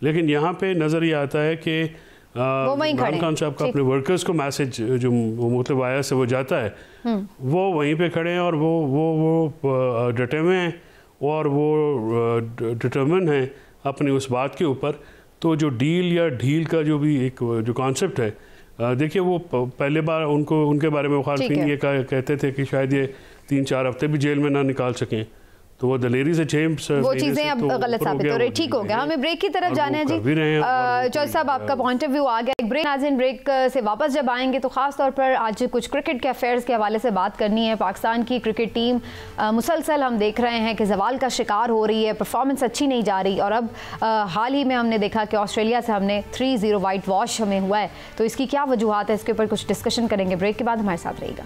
लेकिन यहाँ पे नज़र ये आता है कि इमरान खान साहब का अपने वर्कर्स को मैसेज जो मतलब आया से वो जाता है, वो वहीं पे खड़े हैं और वो डटे हुए हैं और वो डिटर्मिन हैं अपनी उस बात के ऊपर। तो जो डील या ढील का जो भी एक जो कॉन्सेप्ट है, देखिए वो पहले बार उनके बारे में मुखालिफिन ये कहते थे कि शायद ये 3-4 हफ्ते भी जेल में ना निकाल सकें, तो वो दलेरी से वो चीज़ें अब गलत साबित हो रही। ठीक हो गया, हमें ब्रेक की तरफ जाना है जी। चौधरी साहब, आपका पॉइंट ऑफ व्यू आ गया। एक ब्रेक से वापस जब आएंगे तो ख़ास तौर पर आज कुछ क्रिकेट के अफेयर्स के हवाले से बात करनी है। पाकिस्तान की क्रिकेट टीम मुसलसल हम देख रहे हैं कि जवाल का शिकार हो रही है, परफॉर्मेंस अच्छी नहीं जा रही, और अब हाल ही में हमने देखा कि ऑस्ट्रेलिया से हमने 3-0 वाइट वॉश हमें हुआ है। तो इसकी क्या वजूहत है, इसके ऊपर कुछ डिस्कशन करेंगे। ब्रेक के बाद हमारे साथ रहेगा।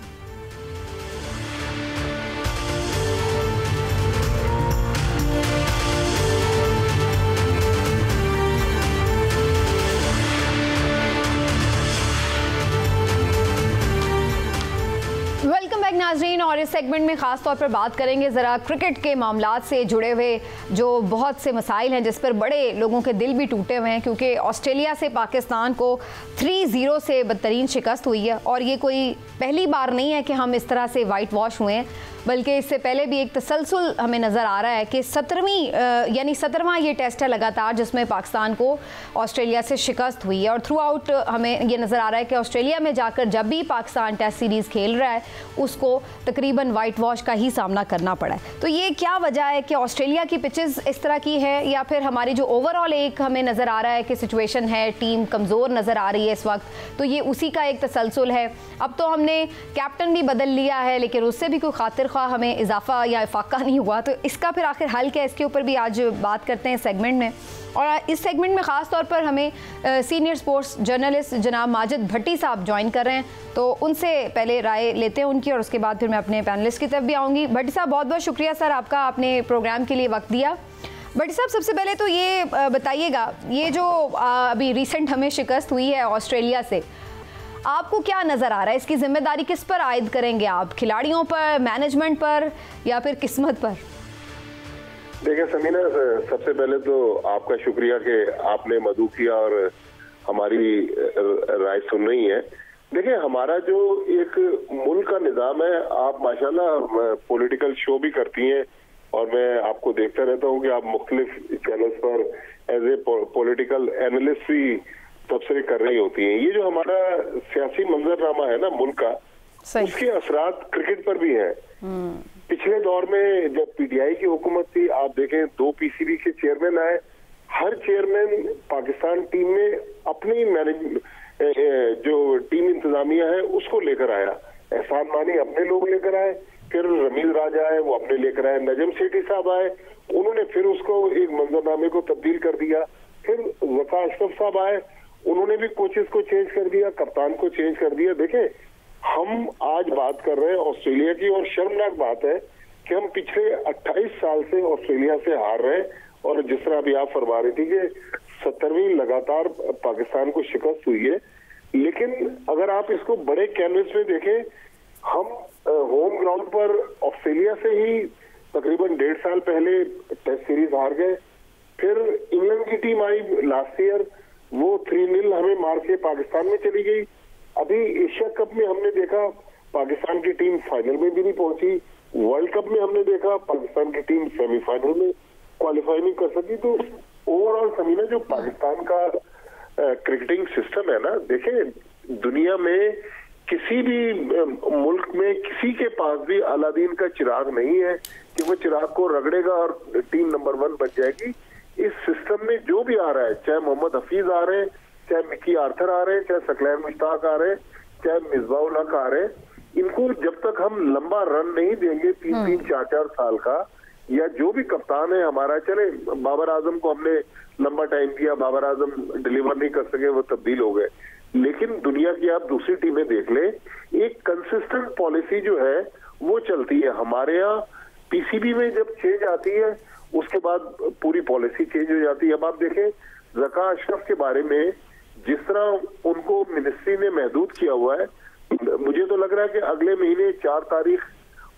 नाज़रीन, और इस सेगमेंट में ख़ास तौर पर बात करेंगे ज़रा क्रिकेट के मामलात से जुड़े हुए जो बहुत से मसाइल हैं जिस पर बड़े लोगों के दिल भी टूटे हुए हैं, क्योंकि ऑस्ट्रेलिया से पाकिस्तान को 3-0 से बदतरीन शिकस्त हुई है। और ये कोई पहली बार नहीं है कि हम इस तरह से वाइट वॉश हुए हैं, बल्कि इससे पहले भी एक तसलसल हमें नज़र आ रहा है कि 17वां ये टेस्ट है लगातार जिसमें पाकिस्तान को ऑस्ट्रेलिया से शिकस्त हुई है। और थ्रू आउट हमें ये नज़र आ रहा है कि ऑस्ट्रेलिया में जाकर जब भी पाकिस्तान टेस्ट सीरीज़ खेल रहा है उसको तकरीबन वाइट वॉश का ही सामना करना पड़ा है। तो ये क्या वजह है कि ऑस्ट्रेलिया की पिचेस इस तरह की है, या फिर हमारी जो ओवरऑल एक हमें नज़र आ रहा है कि सिचुएशन है, टीम कमज़ोर नज़र आ रही है इस वक्त, तो ये उसी का एक तसलसल है। अब तो हमने कैप्टन भी बदल लिया है, लेकिन उससे भी कोई खातिर ख्वाह हमें इजाफा या इफाका नहीं हुआ। तो इसका फिर आखिर हल क्या है, इसके ऊपर भी आज बात करते हैं सेगमेंट में। और इस सेगमेंट में ख़ास तौर पर हमें सीनियर स्पोर्ट्स जर्नलिस्ट जनाब माजिद भट्टी साहब ज्वाइन कर रहे हैं, तो उनसे पहले राय लेते हैं उनकी, और उसके बाद फिर मैं अपने पैनलिस्ट की तरफ भी आऊँगी। भट्टी साहब, बहुत बहुत शुक्रिया सर आपका, आपने प्रोग्राम के लिए वक्त दिया। भट्टी साहब, सबसे पहले तो ये बताइएगा, ये जो अभी रिसेंट हमें शिकस्त हुई है ऑस्ट्रेलिया से, आपको क्या नज़र आ रहा है, इसकी जिम्मेदारी किस पर आयद करेंगे आप, खिलाड़ियों पर, मैनेजमेंट पर, या फिर किस्मत पर? देखिए समीना, सबसे पहले तो आपका शुक्रिया कि आपने मदू किया और हमारी राय सुन रही है। देखिए, हमारा जो एक मुल्क का निज़ाम है, आप माशाल्लाह पॉलिटिकल शो भी करती हैं और मैं आपको देखता रहता हूँ कि आप मुख्तलिफ चैनल्स पर एज ए पॉलिटिकल एनालिस्ट भी तबसरे कर रही होती हैं। ये जो हमारा सियासी मंजरनामा है ना मुल्क का, उसके असरात क्रिकेट पर भी हैं। पिछले दौर में जब PTI की हुकूमत थी, आप देखें 2 PCB के चेयरमैन आए, हर चेयरमैन पाकिस्तान टीम में अपनी जो टीम इंतजामिया है उसको लेकर आया। एहसान मानी अपने लोग लेकर आए, फिर रमीज राजा आए, वो अपने लेकर आए, नजम सेठी साहब आए, उन्होंने फिर उसको एक मंजरनामे को तब्दील कर दिया, फिर वका अशरफ साहब आए, उन्होंने भी कोचेस को चेंज कर दिया, कप्तान को चेंज कर दिया। देखें, हम आज बात कर रहे हैं ऑस्ट्रेलिया की, और शर्मनाक बात है कि हम पिछले 28 साल से ऑस्ट्रेलिया से हार रहे हैं। और जिस तरह अभी आप फरमा रही थी कि 17वीं लगातार पाकिस्तान को शिकस्त हुई है, लेकिन अगर आप इसको बड़े कैनवस में देखें, हम होम ग्राउंड पर ऑस्ट्रेलिया से ही तकरीबन 1.5 साल पहले टेस्ट सीरीज हार गए। फिर इंग्लैंड की टीम आई लास्ट ईयर, वो 3-0 हमें मार के पाकिस्तान में चली गई। अभी एशिया कप में हमने देखा पाकिस्तान की टीम फाइनल में भी नहीं पहुंची। वर्ल्ड कप में हमने देखा पाकिस्तान की टीम सेमीफाइनल में क्वालिफाई नहीं कर सकी। तो ओवरऑल समीना, जो पाकिस्तान का क्रिकेटिंग सिस्टम है ना, देखें दुनिया में किसी भी मुल्क में किसी के पास भी अलादीन का चिराग नहीं है कि वो चिराग को रगड़ेगा और टीम नंबर 1 बन जाएगी। इस सिस्टम में जो भी आ रहा है, चाहे मोहम्मद हफीज आ रहे हैं, चाहे मिकी आर्थर आ रहे हैं, चाहे सकलैन मुश्ताक आ रहे हैं, चाहे मिसबाह उल हक आ रहे हैं, इनको जब तक हम लंबा रन नहीं देंगे 3-3, 4-4 साल का, या जो भी कप्तान है हमारा, चले बाबर आजम को हमने लंबा टाइम दिया, बाबर आजम डिलीवर नहीं कर सके, वो तब्दील हो गए, लेकिन दुनिया की आप दूसरी टीमें देख ले, एक कंसिस्टेंट पॉलिसी जो है वो चलती है। हमारे यहाँ पीसीबी में जब चेंज आती है उसके बाद पूरी पॉलिसी चेंज हो जाती है। अब आप देखें ज़का अशरफ के बारे में जिस तरह उनको मिनिस्ट्री ने महदूद किया हुआ है, मुझे तो लग रहा है कि अगले महीने 4 तारीख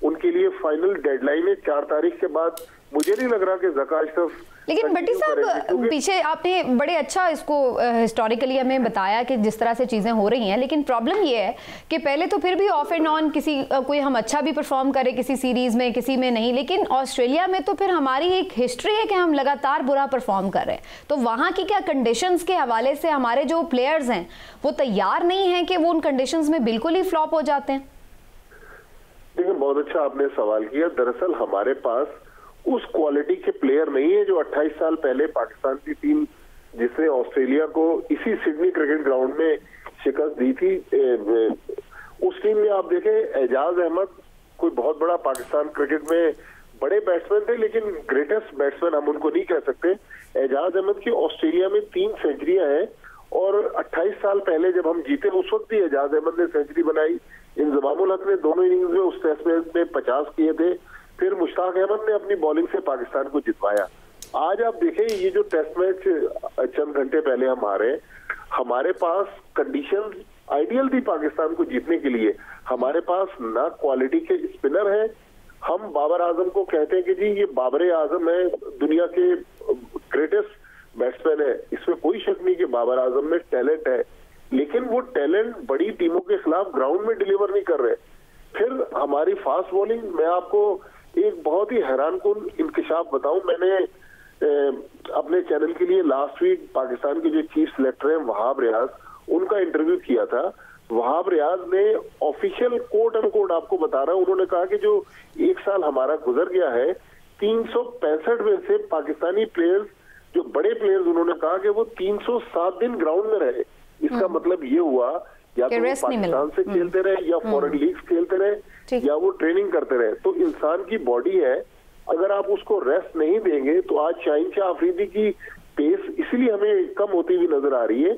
उनके लिए फाइनल डेडलाइन है। 4 तारीख के बाद मुझे नहीं लग रहा कि ज़का अशरफ। लेकिन भट्टी साहब, पीछे आपने बड़े अच्छा इसको हिस्टोरिकली हमें बताया कि जिस तरह से चीज़ें हो रही हैं, लेकिन प्रॉब्लम ये है कि पहले तो फिर भी ऑफ एंड ऑन किसी कोई हम अच्छा भी परफॉर्म करें किसी सीरीज़ में, किसी में नहीं, लेकिन ऑस्ट्रेलिया में तो फिर हमारी एक हिस्ट्री है कि हम लगातार बुरा परफॉर्म कर रहे हैं। तो वहाँ की क्या कंडीशंस के हवाले से हमारे जो प्लेयर्स हैं वो तैयार नहीं हैं कि वो उन कंडीशंस में बिल्कुल ही फ्लॉप हो जाते हैं? देखिए, बहुत अच्छा आपने सवाल किया। दरअसल हमारे पास उस क्वालिटी के प्लेयर नहीं है जो 28 साल पहले पाकिस्तान की टीम जिसने ऑस्ट्रेलिया को इसी सिडनी क्रिकेट ग्राउंड में शिकस्त दी थी, उस टीम में आप देखें एजाज अहमद कोई बहुत बड़ा पाकिस्तान क्रिकेट में बड़े बैट्समैन थे, लेकिन ग्रेटेस्ट बैट्समैन हम उनको नहीं कह सकते। एजाज अहमद की ऑस्ट्रेलिया में 3 सेंचुरियां हैं, और 28 साल पहले जब हम जीते उस वक्त भी एजाज अहमद ने सेंचुरी बनाई। इंजमाम उल हक ने दोनों इनिंग्स में उस टेस्ट मैच में 50 किए थे। फिर मुश्ताक अहमद ने अपनी बॉलिंग से पाकिस्तान को जितवाया। आज आप देखें ये जो टेस्ट मैच चंद घंटे पहले हम आ रहे हैं, हमारे पास कंडीशंस आइडियल थी पाकिस्तान को जीतने के लिए। हमारे पास ना क्वालिटी के स्पिनर हैं। हम बाबर आजम को कहते हैं कि जी ये बाबर आजम है, दुनिया के ग्रेटेस्ट बैट्समैन है, इसमें कोई शक नहीं कि बाबर आजम में टैलेंट है, लेकिन वो टैलेंट बड़ी टीमों के खिलाफ ग्राउंड में डिलीवर नहीं कर रहे। फिर हमारी फास्ट बॉलिंग, मैं आपको एक बहुत ही हैरानकुन इंकशाफ बताऊं, मैंने अपने चैनल के लिए लास्ट वीक पाकिस्तान के जो चीफ सिलेक्टर हैं वहाब रियाज, उनका इंटरव्यू किया था। वहाब रियाज ने ऑफिशियल कोट एंड कोट आपको बता रहा हूं, उन्होंने कहा कि जो 1 साल हमारा गुजर गया है, 365 में से पाकिस्तानी प्लेयर्स जो बड़े प्लेयर्स, उन्होंने कहा कि वो 307 दिन ग्राउंड में रहे। इसका मतलब ये हुआ या तो वो पाकिस्तान से खेलते रहे या फॉरेन लीग्स खेलते रहे या वो ट्रेनिंग करते रहे। तो इंसान की बॉडी है, अगर आप उसको रेस्ट नहीं देंगे तो आज शाहीन शाह अफरीदी की पेस इसलिए हमें कम होती हुई नजर आ रही है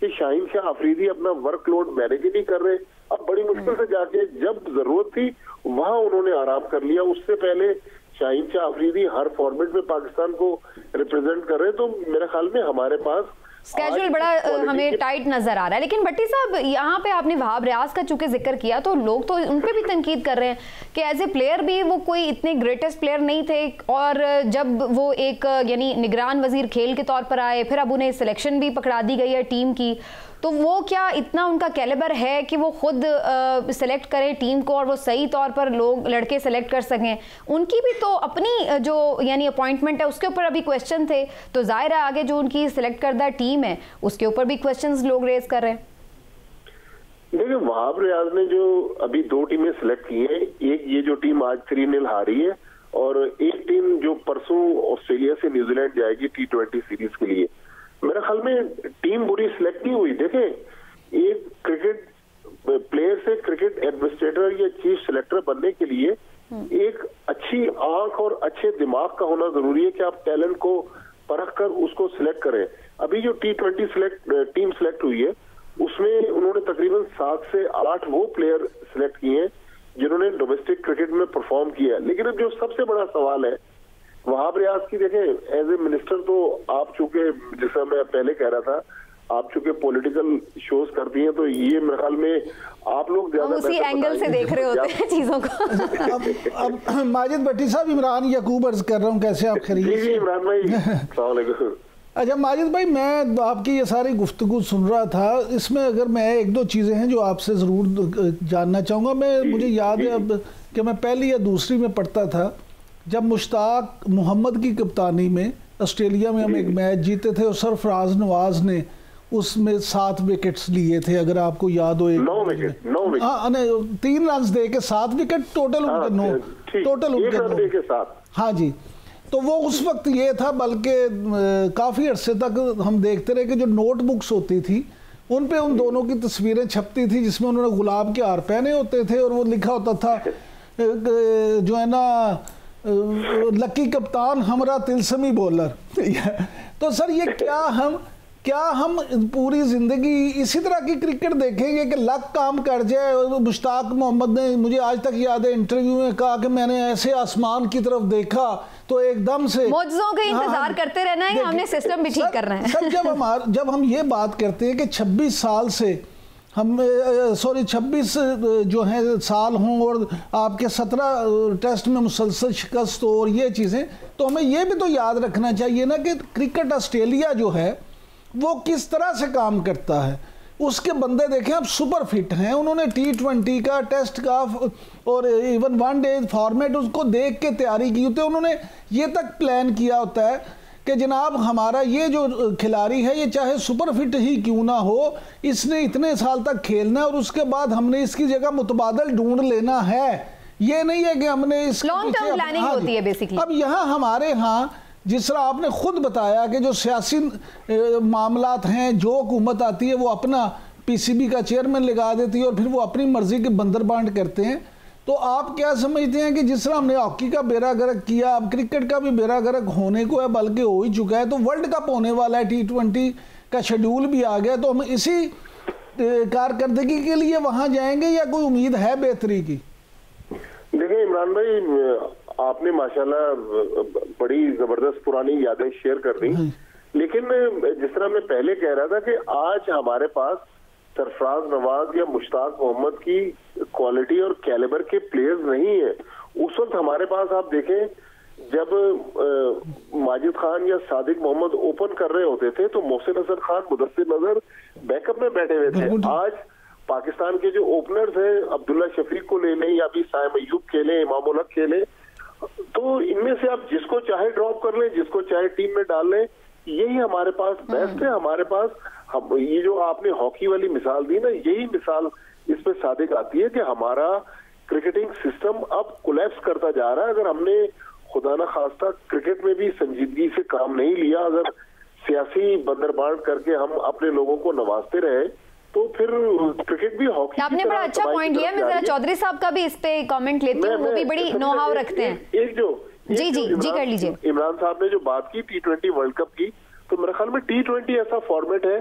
कि शाहीन शाह अफरीदी अपना वर्कलोड मैनेज नहीं कर रहे। अब बड़ी मुश्किल से जाके जब जरूरत थी वहां उन्होंने आराम कर लिया। उससे पहले शाहीन शाह अफरीदी हर फॉर्मेट में पाकिस्तान को रिप्रेजेंट कर रहे। तो मेरे ख्याल में हमारे पास स्केड्यूल बड़ा हमें टाइट नजर आ रहा है। लेकिन भट्टी साहब, यहाँ पे आपने वहाब रियाज का चूंकि जिक्र किया तो लोग तो उन पे भी तनकीद कर रहे हैं कि एज ए प्लेयर भी वो कोई इतने ग्रेटेस्ट प्लेयर नहीं थे, और जब वो एक यानी निगरान वजीर खेल के तौर पर आए, फिर अब उन्हें सिलेक्शन भी पकड़ा दी गई है टीम की, तो वो क्या इतना उनका कैलिबर है कि वो खुद सेलेक्ट करें टीम को और वो सही तौर पर लोग लड़के सेलेक्ट कर सकें? उनकी भी तो अपनी जो यानी अपॉइंटमेंट है उसके ऊपर अभी क्वेश्चन थे, तो जाहिर है आगे जो उनकी सिलेक्ट करदा टीम है उसके ऊपर भी क्वेश्चंस लोग रेज कर रहे हैं। देखिए, वहाब रियाज ने जो अभी 2 टीमें सिलेक्ट की हैं, एक ये जो टीम आज 3-0 हारी है, और एक टीम जो परसों ऑस्ट्रेलिया से न्यूजीलैंड जाएगी T20 सीरीज के लिए। मेरे ख्याल में टीम बुरी सिलेक्ट नहीं हुई। देखें, एक क्रिकेट प्लेयर से क्रिकेट एडमिनिस्ट्रेटर या चीफ सिलेक्टर बनने के लिए एक अच्छी आंख और अच्छे दिमाग का होना जरूरी है कि आप टैलेंट को परख कर उसको सिलेक्ट करें। अभी जो T20 टीम सिलेक्ट हुई है उसमें उन्होंने तकरीबन 7 से 8 वो प्लेयर सिलेक्ट किए हैं जिन्होंने डोमेस्टिक क्रिकेट में परफॉर्म किया है। लेकिन जो सबसे बड़ा सवाल है वहाब रियाज की, देखें एज ए मिनिस्टर तो आप चूंकि, जैसा मैं पहले कह रहा था, आप चूंकि पॉलिटिकल शोज करती हैं तो ये मेरे ख्याल में आप लोग ज्यादा उसी एंगल से देख रहे होते हैं चीजों को। अब माजिद भट्टी साहब, इमरान याकूब अर्ज कर रहा हूँ, कैसे आप खरीद? जी इमरान भाई अस्सलाम वालेकुम। अच्छा माजिद भाई, मैं आपकी ये सारी गुफ्तगू सुन रहा था, इसमें अगर मैं एक दो चीज़ें हैं जो आपसे ज़रूर जानना चाहूँगा। मुझे याद है अब कि मैं पहली या दूसरी में पढ़ता था जब मुश्ताक मोहम्मद की कप्तानी में ऑस्ट्रेलिया में हम एक मैच जीते थे और सरफराज नवाज ने उसमें 7 विकेट्स लिए थे, अगर आपको याद हो। 9 विकेट हाँ, 3 रन दे के 7 विकेट टोटल उनके 9 टोटल उनके 7। हाँ जी, तो वो उस वक्त ये था, बल्कि काफ़ी अरसे तक हम देखते रहे कि जो नोटबुक्स होती थी उन पे उन दोनों की तस्वीरें छपती थी जिसमें उन्होंने गुलाब के हार पहने होते थे और वो लिखा होता था जो है ना, लकी कप्तान हमरा तिलस्मी बॉलर। तो सर ये क्या हम पूरी जिंदगी इसी तरह की क्रिकेट देखेंगे कि लक काम कर जाए? मुश्ताक मोहम्मद ने, मुझे आज तक याद है, इंटरव्यू में कहा कि मैंने ऐसे आसमान की तरफ देखा तो एकदम से मौजज़ों का इंतजार करते रहना है, हमने सिस्टम भी ठीक करना है। सर जब हम ये बात करते हैं कि 26 साल से हम 26 जो है साल हों और आपके 17 टेस्ट में मुसलसल शिकस्त हो और ये चीज़ें, तो हमें ये भी तो याद रखना चाहिए ना कि क्रिकेट ऑस्ट्रेलिया जो है वो किस तरह से काम करता है। उसके बंदे देखें अब सुपर फिट हैं, उन्होंने T20 का, टेस्ट का और इवन वनडे फॉर्मेट उसको देख के तैयारी की होती है। उन्होंने ये तक प्लान किया होता है कि जनाब हमारा ये जो खिलाड़ी है ये चाहे सुपर फिट ही क्यों ना हो, इसने इतने साल तक खेलना है और उसके बाद हमने इसकी जगह मुतबादल ढूंढ लेना है। ये नहीं है कि हमने इस लॉन्ग टर्म प्लानिंग होती है बेसिकली। अब यहाँ हमारे यहाँ जिस तरह आपने खुद बताया कि जो सियासी मामलात हैं, जो हुकूमत आती है वो अपना PCB का चेयरमैन लगा देती है और फिर वो अपनी मर्जी के बंदर बांट करते हैं। तो आप क्या समझते हैं कि जिस तरह हमने हॉकी का बेड़ा गर्क किया, अब क्रिकेट का भी बेड़ा गर्क होने को है, बल्कि हो ही चुका है, तो वर्ल्ड कप होने वाला है, T20 का शेड्यूल भी आ गया, तो हम इसी कारकर्दगी के लिए वहाँ जाएंगे या कोई उम्मीद है बेहतरी की? देखिए इमरान भाई, आपने माशाल्लाह बड़ी जबरदस्त पुरानी यादें शेयर कर दी, लेकिन जिस तरह मैं पहले कह रहा था कि आज हमारे पास सरफराज नवाज या मुश्ताक मोहम्मद की क्वालिटी और कैलिबर के प्लेयर्स नहीं है। उस वक्त हमारे पास आप देखें जब माजिद खान या सादिक मोहम्मद ओपन कर रहे होते थे तो मोहसिन अजहर खान, मुदस्सिर नजर बैकअप में बैठे हुए थे। आज पाकिस्तान के जो ओपनर्स हैं, अब्दुल्ला शफीक को ले लें या अभी साइम अयूब खेलें, इमाम उल हक खेलें, तो इनमें से आप जिसको चाहे ड्रॉप कर लें, जिसको चाहे टीम में डाल लें, यही हमारे पास बेस्ट है। हमारे पास ये जो आपने हॉकी वाली मिसाल दी ना, यही मिसाल इस पे सादिक आती है कि हमारा क्रिकेटिंग सिस्टम अब कोलैप्स करता जा रहा है। अगर हमने खुदा ना खास्ता क्रिकेट में भी संजीदगी से काम नहीं लिया, अगर सियासी बंदरबांट करके हम अपने लोगों को नवाजते रहे, तो फिर क्रिकेट भी हॉकी। आपने बड़ा अच्छा पॉइंट लिया, मैं जरा चौधरी साहब का भी इस पे कमेंट लेती हूँ, वो भी बड़ी नो हाउ रखते हैं। जी कर लीजिए। इमरान साहब ने जो बात की T20 वर्ल्ड कप की, तो मेरे ख्याल में T20 ऐसा फॉर्मेट है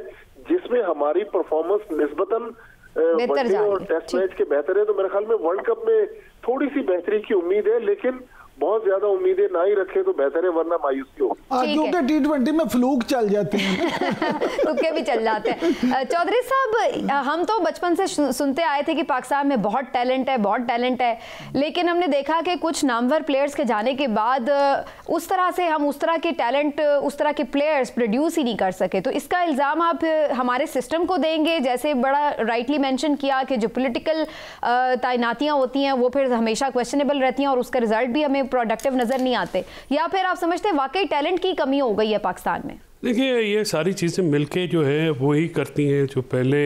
जिसमें हमारी परफॉर्मेंस निस्बतन वनडे और टेस्ट मैच के बेहतर है। तो मेरे ख्याल में वर्ल्ड कप में थोड़ी सी बेहतरी की उम्मीद है, लेकिन बहुत ज्यादा उम्मीदें ना ही रखे तो बेहतर है, वरना मायूसी होगी। क्योंकि T20 में फ्लूक चल जाते हैं तुक्के भी चल जाते हैं। चौधरी साहब, हम तो बचपन से सुनते आए थे कि पाकिस्तान में बहुत टैलेंट है, बहुत टैलेंट है, लेकिन हमने देखा कि कुछ नामवर प्लेयर्स के जाने के बाद उस तरह से हम उस तरह के टैलेंट, उस तरह के प्लेयर्स प्रोड्यूस ही नहीं कर सके। तो इसका इल्ज़ाम आप हमारे सिस्टम को देंगे? जैसे बड़ा राइटली मेंशन किया कि जो पॉलिटिकल तैनातियाँ होती हैं वो फिर हमेशा क्वेश्चनेबल रहती हैं और उसका रिजल्ट भी हमें प्रोडक्टिव नजर नहीं आते, या फिर आप समझते हैं वाकई टैलेंट की कमी हो गई है पाकिस्तान में? देखिए, ये सारी चीज़ें मिलके जो है वो ही करती हैं जो पहले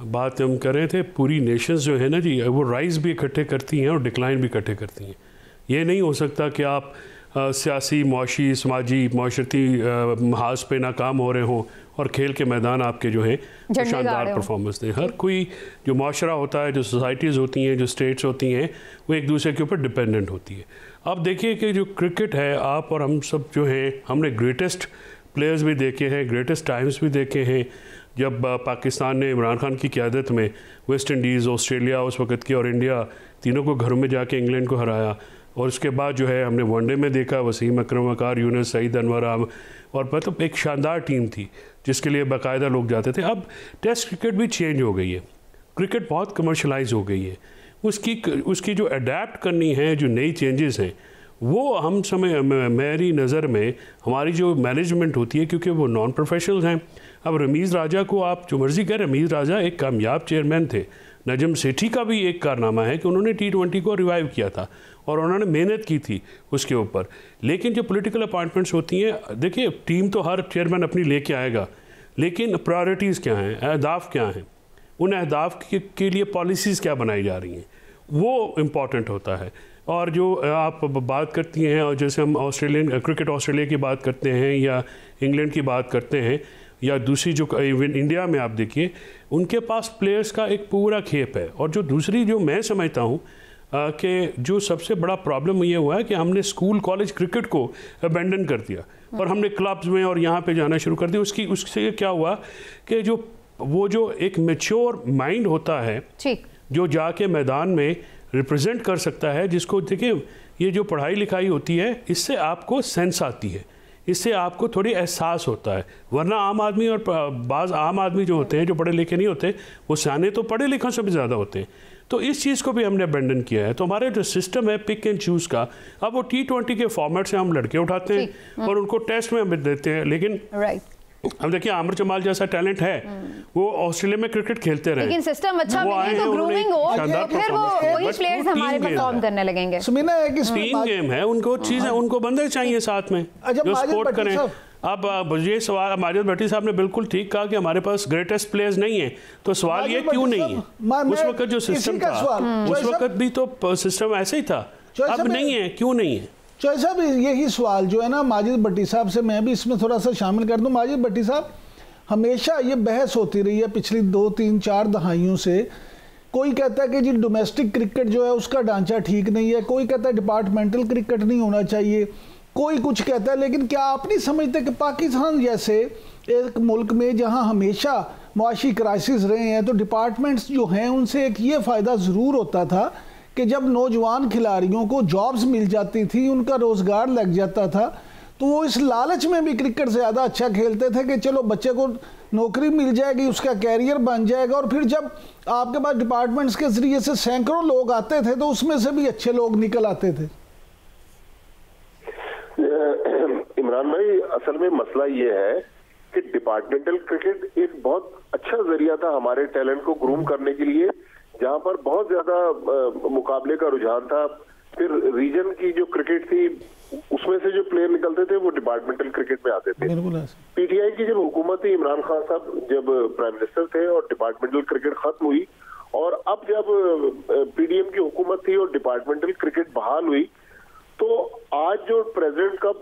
बात हम कर रहे थे। पूरी नेशंस जो है ना जी, वो राइज भी इकट्ठे करती हैं और डिक्लाइन भी इकट्ठे करती हैं। ये नहीं हो सकता कि आप सियासी, मुआशी, समाजी, माशरती महाज पे नाकाम हो रहे हों और खेल के मैदान आपके जो हैं शानदार परफॉर्मेंस दें। हर कोई जो माशरा होता है, जो सोसाइटीज़ होती हैं, जो स्टेट्स होती हैं, वो एक दूसरे के ऊपर डिपेंडेंट होती है। अब देखिए कि जो क्रिकेट है, आप और हम सब जो हैं, हमने ग्रेटेस्ट प्लेयर्स भी देखे हैं, ग्रेटेस्ट टाइम्स भी देखे हैं, जब पाकिस्तान ने इमरान खान की क़यादत में वेस्ट इंडीज़, ऑस्ट्रेलिया उस वक़्त की और इंडिया तीनों को घरों में जाके इंग्लैंड को हराया। और उसके बाद जो है हमने वनडे में देखा वसीम अकरम वकार, यूनुस, सईद अनवर आम, और मतलब एक शानदार टीम थी जिसके लिए बाकायदा लोग जाते थे। अब टेस्ट क्रिकेट भी चेंज हो गई है, क्रिकेट बहुत कमर्शलाइज हो गई है, उसकी जो अडेप्ट करनी है, जो नई चेंजेस हैं, वो हम समय मेरी नज़र में हमारी जो मैनेजमेंट होती है, क्योंकि वो नॉन प्रोफेशनल्स हैं। अब रमीज़ राजा को आप जो मर्ज़ी करें, रमीज़ राजा एक कामयाब चेयरमैन थे। नजम सेठी का भी एक कारनामा है कि उन्होंने T20 को रिवाइव किया था और उन्होंने मेहनत की थी उसके ऊपर। लेकिन जो पॉलिटिकल अपॉइंटमेंट्स होती हैं, देखिए टीम तो हर चेयरमैन अपनी लेके आएगा, लेकिन प्रायोरिटीज़ क्या हैं, अहदाफ क्या हैं, उन अहदाफ के लिए पॉलिसीज़ क्या बनाई जा रही हैं, वो इम्पॉर्टेंट होता है। और जो आप बात करती हैं, और जैसे हम ऑस्ट्रेलिया की बात करते हैं या इंग्लैंड की बात करते हैं, या दूसरी जो इवन इंडिया में आप देखिए, उनके पास प्लेयर्स का एक पूरा खेप है। और जो दूसरी जो मैं समझता हूँ कि जो सबसे बड़ा प्रॉब्लम ये हुआ है कि हमने स्कूल कॉलेज क्रिकेट को अबेंडन कर दिया और हमने क्लब्स में और यहाँ पे जाना शुरू कर दिया। उससे क्या हुआ कि जो एक मैच्योर माइंड होता है, जो जाके मैदान में रिप्रेजेंट कर सकता है, जिसको देखिए ये जो पढ़ाई लिखाई होती है, इससे आपको सेंस आती है, इससे आपको थोड़ी एहसास होता है। वरना आम आदमी और बाज़ आम आदमी जो होते हैं, जो पढ़े लिखे नहीं होते, वो सियाने तो पढ़े लिखों से भी ज़्यादा होते हैं। तो इस चीज़ को भी हमने अबेंडन किया है। तो हमारे जो सिस्टम है पिक एंड चूज़ का, अब वो T20 के फॉर्मेट से हम लड़के उठाते हैं और उनको टेस्ट में हम देते हैं। लेकिन अब देखिए आमिर जमाल जैसा टैलेंट है, वो ऑस्ट्रेलिया में क्रिकेट खेलते रहे, लेकिन सिस्टम अच्छा मिले तो ग्रूमिंग हो, फिर वो वही प्लेयर्स हमारे परफॉर्म करने लगेंगे। सुमीना है कि टीम गेम है, उनको चीज़ है, उनको बंदे चाहिए साथ में जो सपोर्ट करें। अब ये सवाल माजिद भट्टी साहब ने बिल्कुल ठीक कहा कि हमारे पास ग्रेटेस्ट प्लेयर्स नहीं है, तो सवाल ये क्यों नहीं है? उस वक्त जो सिस्टम था, उस वक्त भी तो सिस्टम ऐसे ही था, अब नहीं है, क्यों नहीं है? चौधरी साहब यही सवाल जो है ना माजिद भट्टी साहब से मैं भी इसमें थोड़ा सा शामिल कर दूं। माजिद भट्टी साहब, हमेशा ये बहस होती रही है पिछली 2, 3, 4 दहाइयों से। कोई कहता है कि जी डोमेस्टिक क्रिकेट जो है उसका ढांचा ठीक नहीं है, कोई कहता है डिपार्टमेंटल क्रिकेट नहीं होना चाहिए, कोई कुछ कहता है। लेकिन क्या आप नहीं समझते कि पाकिस्तान जैसे एक मुल्क में जहाँ हमेशा मुआशी क्राइसिस रहे हैं, तो डिपार्टमेंट्स जो हैं उनसे एक ये फ़ायदा ज़रूर होता था कि जब नौजवान खिलाड़ियों को जॉब्स मिल जाती थी, उनका रोज़गार लग जाता था, तो वो इस लालच में भी क्रिकेट ज़्यादा अच्छा खेलते थे कि चलो बच्चे को नौकरी मिल जाएगी, उसका कैरियर बन जाएगा। और फिर जब आपके पास डिपार्टमेंट्स के ज़रिए से सैकड़ों लोग आते थे, तो उसमें से भी अच्छे लोग निकल आते थे। इमरान भाई, असल में मसला ये है कि डिपार्टमेंटल क्रिकेट एक बहुत अच्छा जरिया था हमारे टैलेंट को ग्रूम करने के लिए, जहां पर बहुत ज्यादा मुकाबले का रुझान था। फिर रीजन की जो क्रिकेट थी, उसमें से जो प्लेयर निकलते थे वो डिपार्टमेंटल क्रिकेट में आते थे। पीटीआई की जब हुकूमत थी, इमरान खान साहब जब प्राइम मिनिस्टर थे और डिपार्टमेंटल क्रिकेट खत्म हुई, और अब जब पीडीएम की हुकूमत थी और डिपार्टमेंटल क्रिकेट बहाल हुई, तो आज जो president cup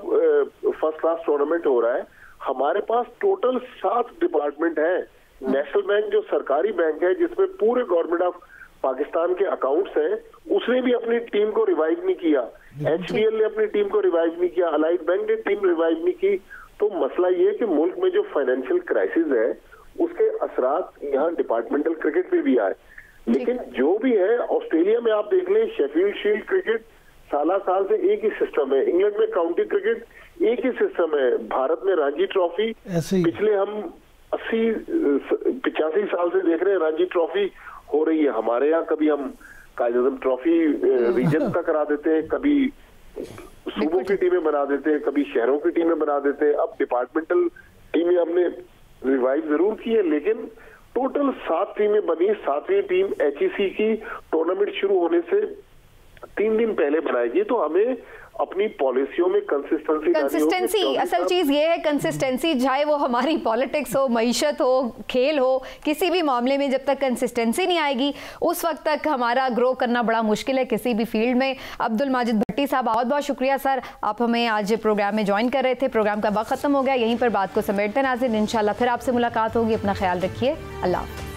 first class tournament हो रहा है, हमारे पास टोटल 7 डिपार्टमेंट है। नेशनल बैंक जो सरकारी बैंक है, जिसमें पूरे गवर्नमेंट ऑफ पाकिस्तान के अकाउंट्स हैं, उसने भी अपनी टीम को रिवाइव नहीं किया, HBL ने अपनी टीम को रिवाइव नहीं किया, अलाइड बैंक ने टीम रिवाइव नहीं की। तो मसला ये कि मुल्क में जो फाइनेंशियल क्राइसिस है, उसके असरात यहाँ डिपार्टमेंटल क्रिकेट में भी आए। लेकिन जो भी है, ऑस्ट्रेलिया में आप देख लें, शेफील्ड शील्ड क्रिकेट साल से एक ही सिस्टम है, इंग्लैंड में काउंटी क्रिकेट एक ही सिस्टम है, भारत में रणजी ट्रॉफी पिछले हम 80-85 साल से देख रहे हैं रणजी ट्रॉफी हो रही है। हमारे यहाँ कभी हम कायद-ए-आज़म ट्रॉफी रीजन का करा देते हैं, कभी सूबों की टीमें बना देते हैं, कभी शहरों की टीमें बना देते हैं। अब डिपार्टमेंटल टीमें हमने रिवाइव जरूर की है, लेकिन टोटल 7 टीमें बनी। 7वीं टीम HEC की टूर्नामेंट शुरू होने से 3 दिन पहले बनाएगी। तो हमें अपनी पॉलिसियों में कंसिस्टेंसी असल चीज ये है, कंसिस्टेंसी, चाहे वो हमारी पॉलिटिक्स हो, मईशत हो, खेल हो, किसी भी मामले में जब तक कंसिस्टेंसी नहीं आएगी, उस वक्त तक हमारा ग्रो करना बड़ा मुश्किल है किसी भी फील्ड में। अब्दुल माजिद भट्टी साहब, बहुत बहुत शुक्रिया सर, आप हमें आज प्रोग्राम में ज्वाइन कर रहे थे। प्रोग्राम का वक्त खत्म हो गया, यहीं पर बात को समेटते नाज़रीन, इंशाल्लाह फिर आपसे मुलाकात होगी। अपना ख्याल रखिए, अल्लाह हाफ़िज़।